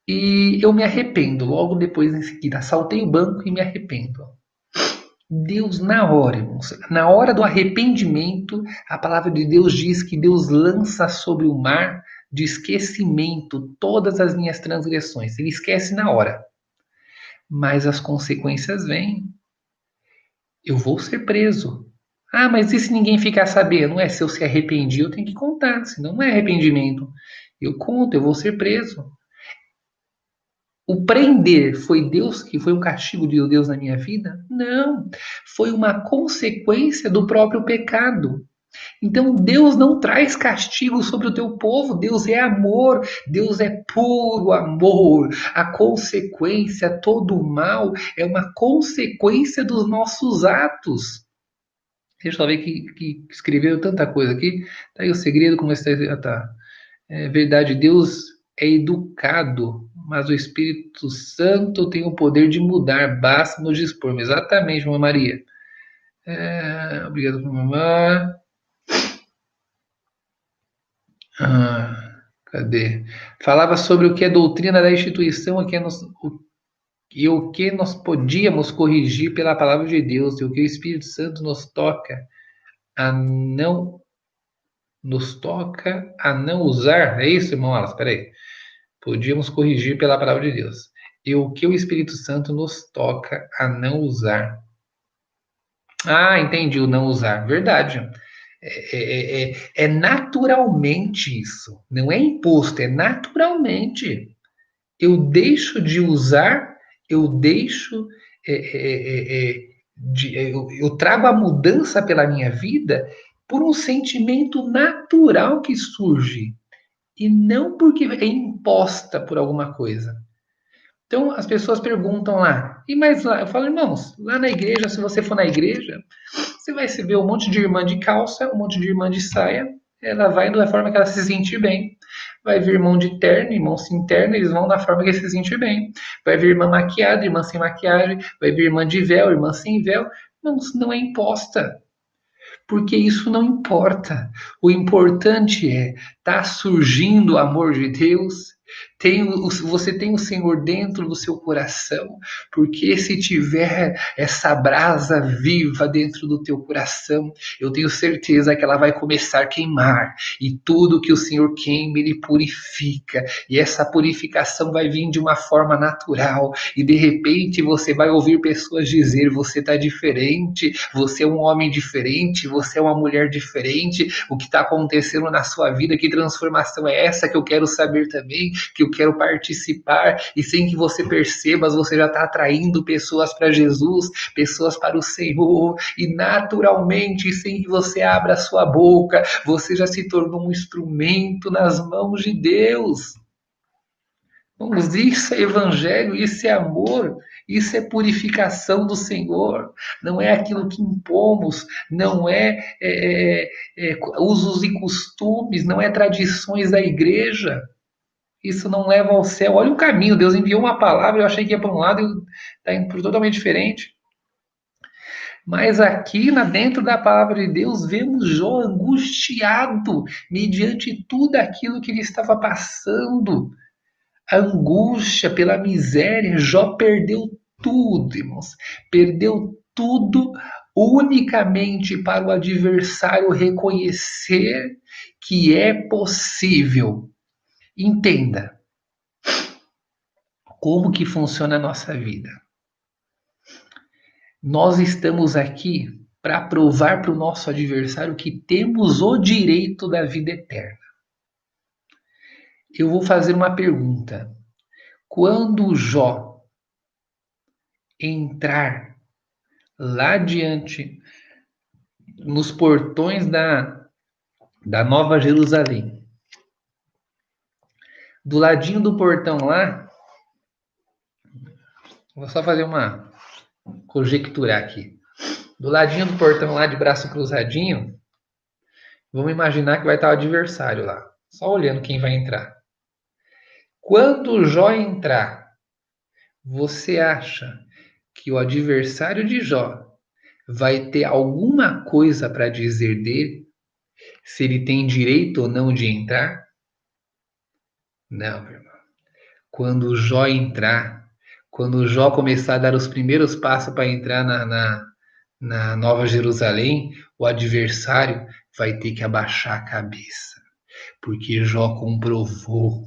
e eu me arrependo, logo depois em seguida, assaltei o banco e me arrependo. Deus, na hora, irmãos, na hora do arrependimento, a palavra de Deus diz que Deus lança sobre o mar de esquecimento todas as minhas transgressões. Ele esquece na hora. Mas as consequências vêm. Eu vou ser preso. Ah, mas e se ninguém ficar sabendo? Se eu se arrependi, eu tenho que contar, senão não é arrependimento. Eu conto, eu vou ser preso. O prender foi Deus, que foi um castigo de Deus na minha vida? Não, foi uma consequência do próprio pecado. Então Deus não traz castigo sobre o teu povo, Deus é amor, Deus é puro amor. A consequência, todo o mal, é uma consequência dos nossos atos. Deixa eu ver que escreveram tanta coisa aqui. Tá aí o segredo, como está. Ah, tá. É verdade, Deus é educado, mas o Espírito Santo tem o poder de mudar, basta nos dispor. Exatamente, Mamãe Maria. Obrigado, mamãe. Cadê? Falava sobre o que é doutrina da instituição e o que nós podíamos corrigir pela palavra de Deus, e o que o Espírito Santo a não nos toca a não usar. É isso, irmão Alas? Espera aí. Podíamos corrigir pela palavra de Deus. E o que o Espírito Santo nos toca a não usar. Ah, entendi o não usar. Verdade. É naturalmente isso. Não é imposto, é naturalmente. Eu deixo de usar, eu deixo. É, é, é, eu trago a mudança pela minha vida por um sentimento natural que surge. E não porque é imposta por alguma coisa. Então as pessoas perguntam lá, e mais lá? Eu falo, irmãos, lá na igreja, se você for na igreja, você vai se ver um monte de irmã de calça, um monte de irmã de saia, ela vai da forma que ela se sentir bem. Vai vir irmão de terno, irmão sem terno, eles vão da forma que eles se sentir bem. Vai vir irmã maquiada, irmã sem maquiagem, vai vir irmã de véu, irmã sem véu. Não é imposta, porque isso não importa. O importante é tá surgindo o amor de Deus. Você tem o Senhor dentro do seu coração, porque se tiver essa brasa viva dentro do teu coração, eu tenho certeza que ela vai começar a queimar, e tudo que o Senhor queima, Ele purifica, e essa purificação vai vir de uma forma natural, e de repente você vai ouvir pessoas dizer: você está diferente, você é um homem diferente, você é uma mulher diferente, o que está acontecendo na sua vida, que transformação é essa que eu quero saber também, que eu quero participar, e sem que você perceba, você já está atraindo pessoas para Jesus, pessoas para o Senhor, e naturalmente, sem que você abra a sua boca, você já se tornou um instrumento nas mãos de Deus. Vamos, isso é evangelho, isso é amor, isso é purificação do Senhor, não é aquilo que impomos, não é usos e costumes, não é tradições da igreja. Isso não leva ao céu. Olha o caminho. Deus enviou uma palavra, eu achei que ia para um lado e está indo para totalmente diferente. Mas aqui, dentro da palavra de Deus, vemos Jó angustiado mediante tudo aquilo que ele estava passando. A angústia pela miséria. Jó perdeu tudo, irmãos. Perdeu tudo unicamente para o adversário reconhecer que é possível. Entenda como que funciona a nossa vida. Nós estamos aqui para provar para o nosso adversário que temos o direito da vida eterna. Eu vou fazer uma pergunta. Quando Jó entrar lá diante, nos portões da Nova Jerusalém, do ladinho do portão lá, vou só fazer uma conjecturar aqui. Do ladinho do portão lá, de braço cruzadinho, vamos imaginar que vai estar o adversário lá, só olhando quem vai entrar. Quando o Jó entrar, você acha que o adversário de Jó vai ter alguma coisa para dizer dele? Se ele tem direito ou não de entrar? Não, meu irmão. Quando o Jó entrar, quando o Jó começar a dar os primeiros passos para entrar na Nova Jerusalém, o adversário vai ter que abaixar a cabeça, porque Jó comprovou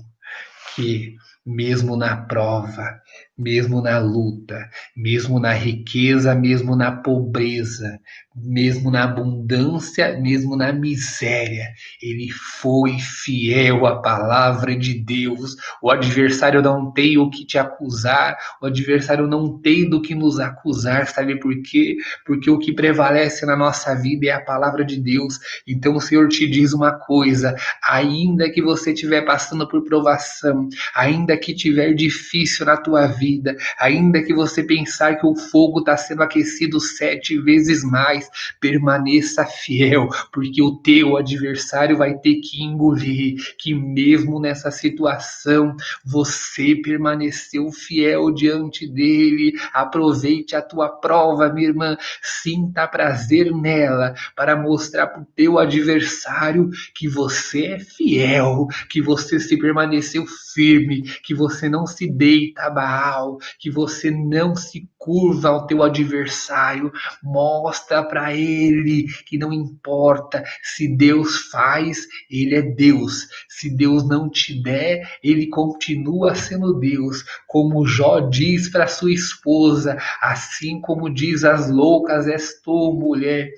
que, mesmo na prova, mesmo na luta, mesmo na riqueza, mesmo na pobreza, mesmo na abundância, mesmo na miséria, ele foi fiel à palavra de Deus. O adversário não tem o que te acusar, o adversário não tem do que nos acusar, sabe por quê? Porque o que prevalece na nossa vida é a palavra de Deus. Então o Senhor te diz uma coisa: ainda que você estiver passando por provação, ainda que tiver difícil na tua vida, ainda que você pensar que o fogo está sendo aquecido 7 vezes mais, permaneça fiel, porque o teu adversário vai ter que engolir que mesmo nessa situação você permaneceu fiel diante dele. Aproveite a tua prova, minha irmã, sinta prazer nela para mostrar para o teu adversário que você é fiel, que você se permaneceu firme, que você não se deita a Baal, que você não se curva ao teu adversário. Mostra para ele que não importa se Deus faz, ele é Deus. Se Deus não te der, ele continua sendo Deus. Como Jó diz para sua esposa, assim como diz as loucas és tu, mulher,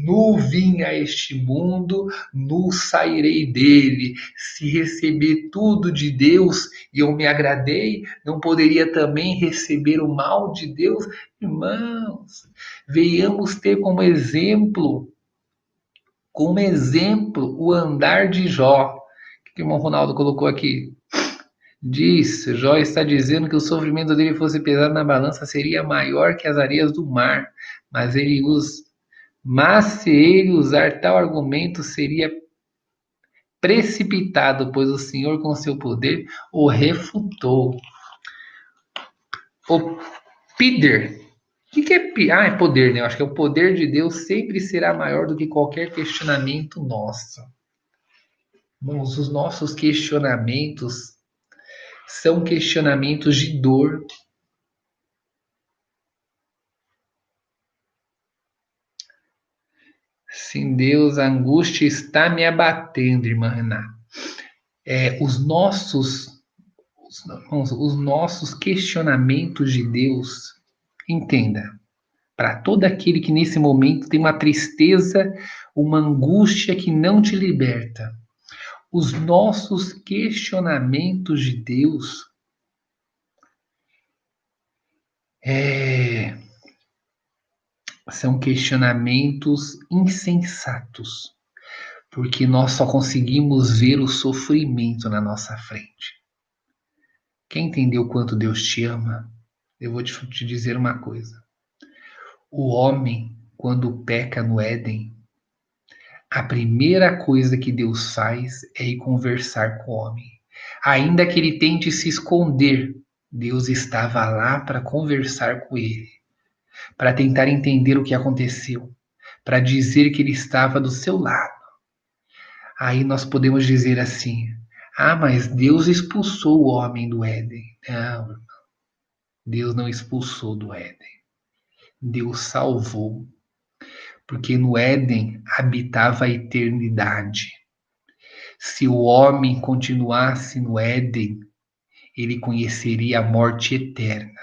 nu vim a este mundo, nu sairei dele. Se receber tudo de Deus e eu me agradei, não poderia também receber o mal de Deus? Irmãos, venhamos ter como exemplo, o andar de Jó. O que o irmão Ronaldo colocou aqui? Diz, Jó está dizendo que o sofrimento dele fosse pesado na balança, seria maior que as areias do mar, mas mas se ele usar tal argumento, seria precipitado, pois o Senhor, com seu poder, o refutou. O Pider. O que é é poder, né? Eu acho que é o poder de Deus sempre será maior do que qualquer questionamento nosso. Irmãos, os nossos questionamentos são questionamentos de dor. Sim, Deus, a angústia está me abatendo, irmã Renata. Os nossos questionamentos de Deus, entenda, para todo aquele que nesse momento tem uma tristeza, uma angústia que não te liberta, os nossos questionamentos de Deus são questionamentos insensatos, porque nós só conseguimos ver o sofrimento na nossa frente. Quer entender o quanto Deus te ama? Eu vou te dizer uma coisa. O homem, quando peca no Éden, a primeira coisa que Deus faz é ir conversar com o homem. Ainda que ele tente se esconder, Deus estava lá para conversar com ele, para tentar entender o que aconteceu, para dizer que ele estava do seu lado. Aí nós podemos dizer assim: ah, mas Deus expulsou o homem do Éden. Não, Deus não expulsou do Éden. Deus salvou, porque no Éden habitava a eternidade. Se o homem continuasse no Éden, ele conheceria a morte eterna.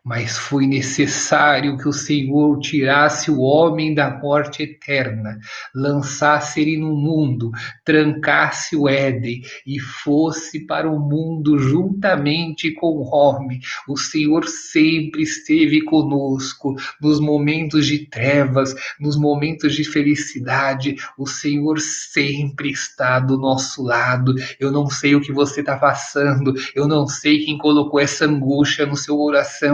Mas foi necessário que o Senhor tirasse o homem da morte eterna, lançasse ele no mundo, trancasse o Éden e fosse para o mundo juntamente com o homem. O Senhor sempre esteve conosco nos momentos de trevas, nos momentos de felicidade. O Senhor sempre está do nosso lado. Eu não sei o que você está passando, eu não sei quem colocou essa angústia no seu coração,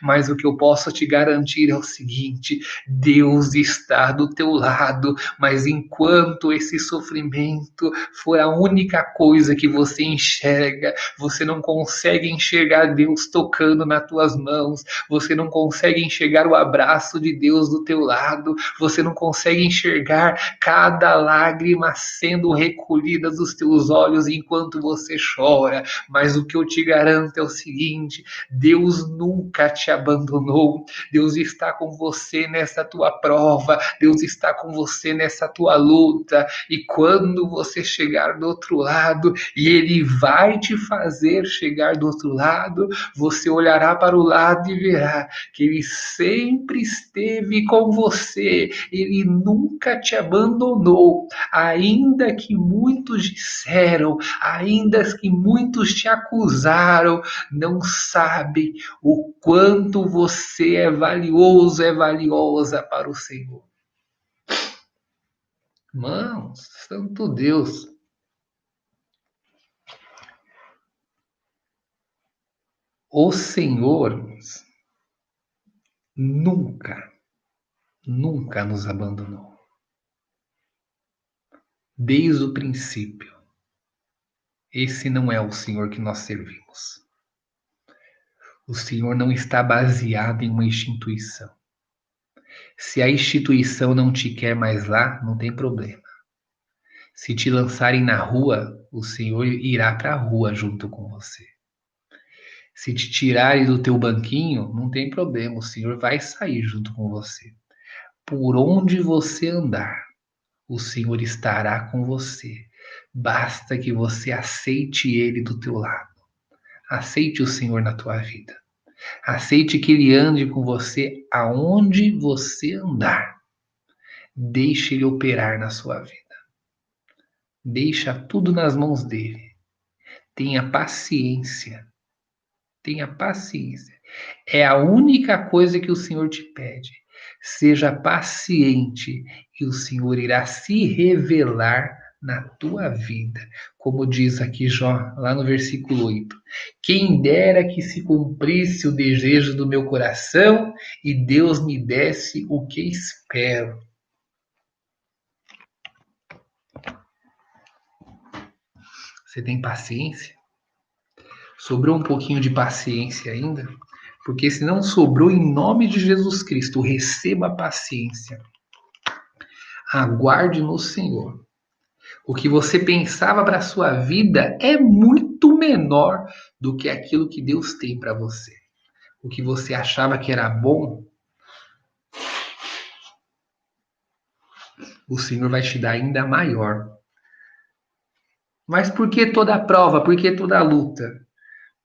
mas o que eu posso te garantir é o seguinte: Deus está do teu lado, mas enquanto esse sofrimento for a única coisa que você enxerga, você não consegue enxergar Deus tocando nas tuas mãos, você não consegue enxergar o abraço de Deus do teu lado, você não consegue enxergar cada lágrima sendo recolhida dos teus olhos enquanto você chora, mas o que eu te garanto é o seguinte: Deus nunca te abandonou. Deus está com você nessa tua prova. Deus está com você nessa tua luta. E quando você chegar do outro lado, e Ele vai te fazer chegar do outro lado, você olhará para o lado e verá que Ele sempre esteve com você. Ele nunca te abandonou. Ainda que muitos disseram, ainda que muitos te acusaram, não sabem o quanto você é valioso, é valiosa para o Senhor. Irmãos, Santo Deus. O Senhor nunca, nunca nos abandonou. Desde o princípio. Esse não é o Senhor que nós servimos. O Senhor não está baseado em uma instituição. Se a instituição não te quer mais lá, não tem problema. Se te lançarem na rua, o Senhor irá para a rua junto com você. Se te tirarem do teu banquinho, não tem problema, o Senhor vai sair junto com você. Por onde você andar, o Senhor estará com você. Basta que você aceite Ele do teu lado. Aceite o Senhor na tua vida. Aceite que Ele ande com você aonde você andar. Deixe Ele operar na sua vida. Deixa tudo nas mãos dele. Tenha paciência. Tenha paciência. É a única coisa que o Senhor te pede. Seja paciente e o Senhor irá se revelar na tua vida. Como diz aqui Jó, lá no versículo 8. Quem dera que se cumprisse o desejo do meu coração e Deus me desse o que espero. Você tem paciência? Sobrou um pouquinho de paciência ainda? Porque se não sobrou, em nome de Jesus Cristo, receba a paciência. Aguarde no Senhor. O que você pensava para a sua vida é muito menor do que aquilo que Deus tem para você. O que você achava que era bom, o Senhor vai te dar ainda maior. Mas por que toda a prova? Por que toda a luta?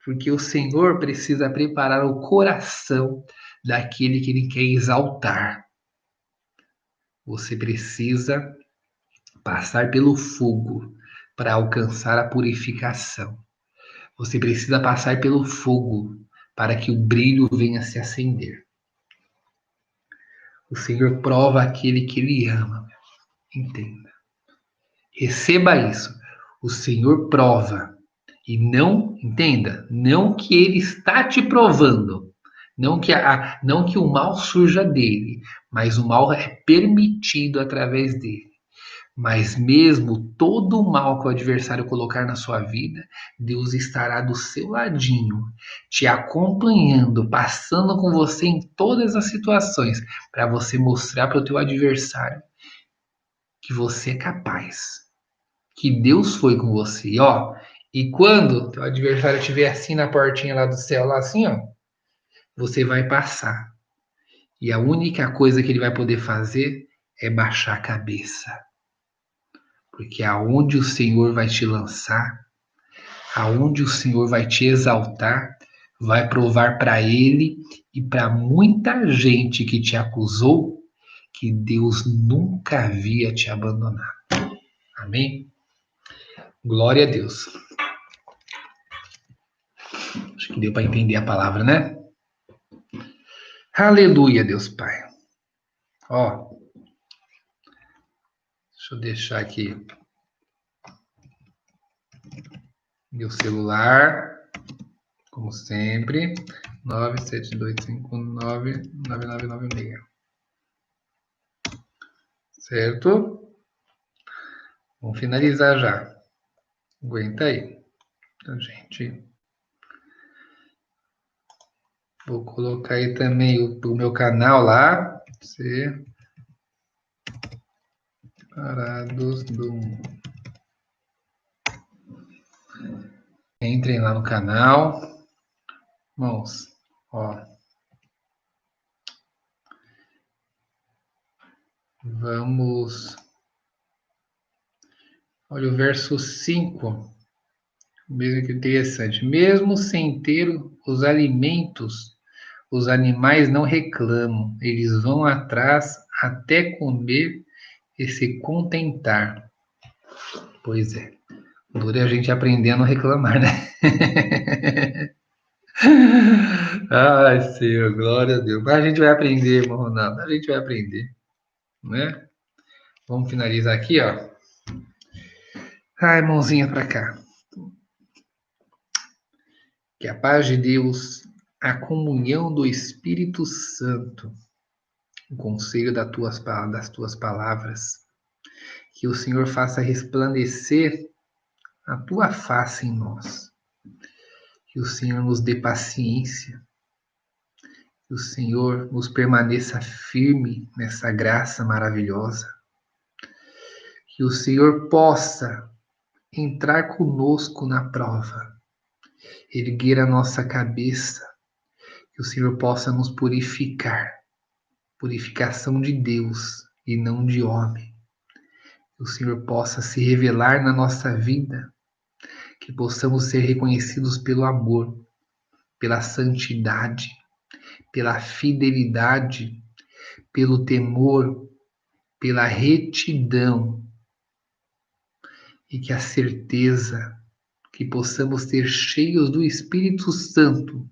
Porque o Senhor precisa preparar o coração daquele que Ele quer exaltar. Você precisa passar pelo fogo para alcançar a purificação. Você precisa passar pelo fogo para que o brilho venha se acender. O Senhor prova aquele que Ele ama. Entenda. Receba isso. O Senhor prova. E não, entenda, não que Ele está te provando. Não que o mal surja dele, mas o mal é permitido através dele. Mas mesmo todo o mal que o adversário colocar na sua vida, Deus estará do seu ladinho, te acompanhando, passando com você em todas as situações, para você mostrar para o teu adversário que você é capaz, que Deus foi com você. E, ó, e quando teu adversário estiver assim na portinha lá do céu, lá assim, ó, você vai passar. E a única coisa que ele vai poder fazer é baixar a cabeça. Porque aonde o Senhor vai te lançar, aonde o Senhor vai te exaltar, vai provar para ele e para muita gente que te acusou que Deus nunca havia te abandonado. Amém? Glória a Deus. Acho que deu para entender a palavra, né? Aleluia, Deus Pai. Ó, deixa eu deixar aqui meu celular, como sempre, 972599996. Certo? Vamos finalizar já. Aguenta aí. Então, gente, vou colocar aí também o meu canal lá. Separados do Mundo. Entrem lá no canal. Irmãos, ó. Vamos. Olha o verso 5. Mesmo que interessante. Mesmo sem ter os alimentos, os animais não reclamam. Eles vão atrás até comer e se contentar. Pois é. Dura a gente aprender a não reclamar, né? Ai, Senhor, glória a Deus. Mas a gente vai aprender, irmão Ronaldo. A gente vai aprender, né? Vamos finalizar aqui, ó. Ai, mãozinha pra cá. Que a paz de Deus, a comunhão do Espírito Santo, o conselho das tuas palavras, que o Senhor faça resplandecer a tua face em nós. Que o Senhor nos dê paciência. Que o Senhor nos permaneça firme nessa graça maravilhosa. Que o Senhor possa entrar conosco na prova, erguer a nossa cabeça, que o Senhor possa nos purificar, purificação de Deus e não de homem. Que o Senhor possa se revelar na nossa vida, que possamos ser reconhecidos pelo amor, pela santidade, pela fidelidade, pelo temor, pela retidão, e que a certeza que possamos ser cheios do Espírito Santo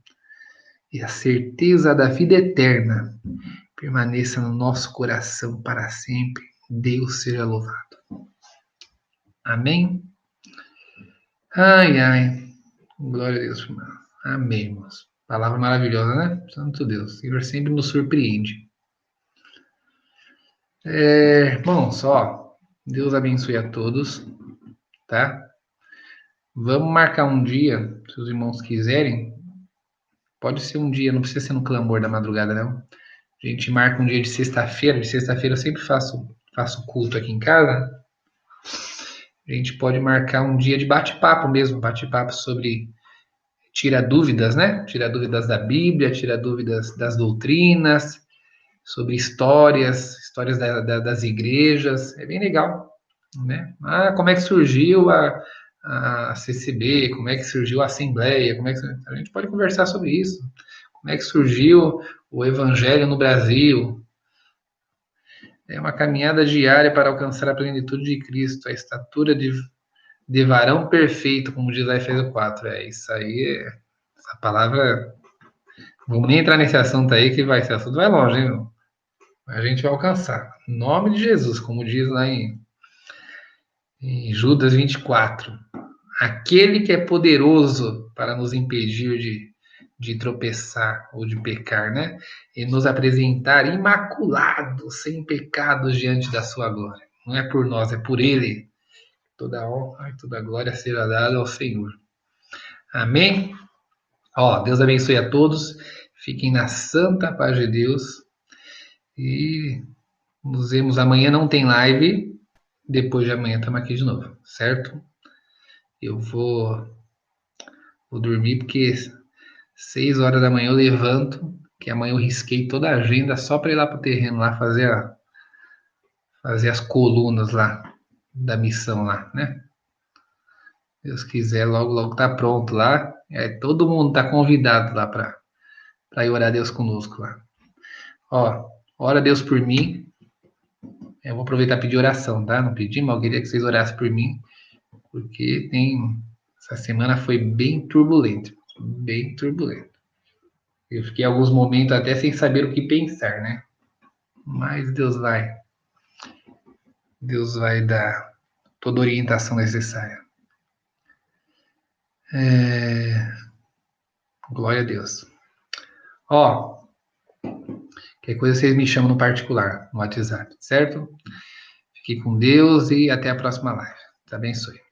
e a certeza da vida eterna permaneça no nosso coração para sempre. Deus seja louvado. Amém? Ai, ai. Glória a Deus, irmão. Amém, irmãos. Palavra maravilhosa, né? Santo Deus. O Senhor sempre nos surpreende. Irmãos, ó, Deus abençoe a todos, tá? Vamos marcar um dia, se os irmãos quiserem. Pode ser um dia, não precisa ser no clamor da madrugada, não. A gente marca um dia de sexta-feira. De sexta-feira eu sempre faço culto aqui em casa. A gente pode marcar um dia de bate-papo mesmo, bate-papo sobre tira dúvidas, né? Tira dúvidas da Bíblia, tira dúvidas das doutrinas, sobre histórias das igrejas. É bem legal, né? Ah, como é que surgiu a CCB? Como é que surgiu a Assembleia? A gente pode conversar sobre isso. Como é que surgiu o Evangelho no Brasil? É uma caminhada diária para alcançar a plenitude de Cristo, a estatura de varão perfeito, como diz lá Efésios 4. É isso aí, essa palavra. Vamos nem entrar nesse assunto aí, que esse assunto vai longe, hein, meu? A gente vai alcançar. Em nome de Jesus, como diz lá em Judas 24. Aquele que é poderoso para nos impedir de tropeçar ou de pecar, né? E nos apresentar imaculados, sem pecados diante da sua glória. Não é por nós, é por Ele. Toda honra e toda glória seja dada ao Senhor. Amém? Ó, Deus abençoe a todos. Fiquem na santa paz de Deus. E nos vemos amanhã. Não tem live. Depois de amanhã estamos aqui de novo, certo? Eu vou dormir porque 6 horas da manhã eu levanto, que amanhã eu risquei toda a agenda só para ir lá pro terreno lá fazer as colunas lá da missão lá, né? Deus quiser, logo logo tá pronto lá. Todo mundo tá convidado lá para ir orar a Deus conosco lá. Ó, ora a Deus por mim. Eu vou aproveitar e pedir oração, tá? Não pedi, mas eu queria que vocês orassem por mim, porque essa semana foi bem turbulenta, bem turbulenta. Eu fiquei alguns momentos até sem saber o que pensar, né? Mas Deus vai dar toda a orientação necessária. Glória a Deus. Ó, qualquer coisa vocês me chamam no particular, no WhatsApp, certo? Fique com Deus e até a próxima live. Deus abençoe.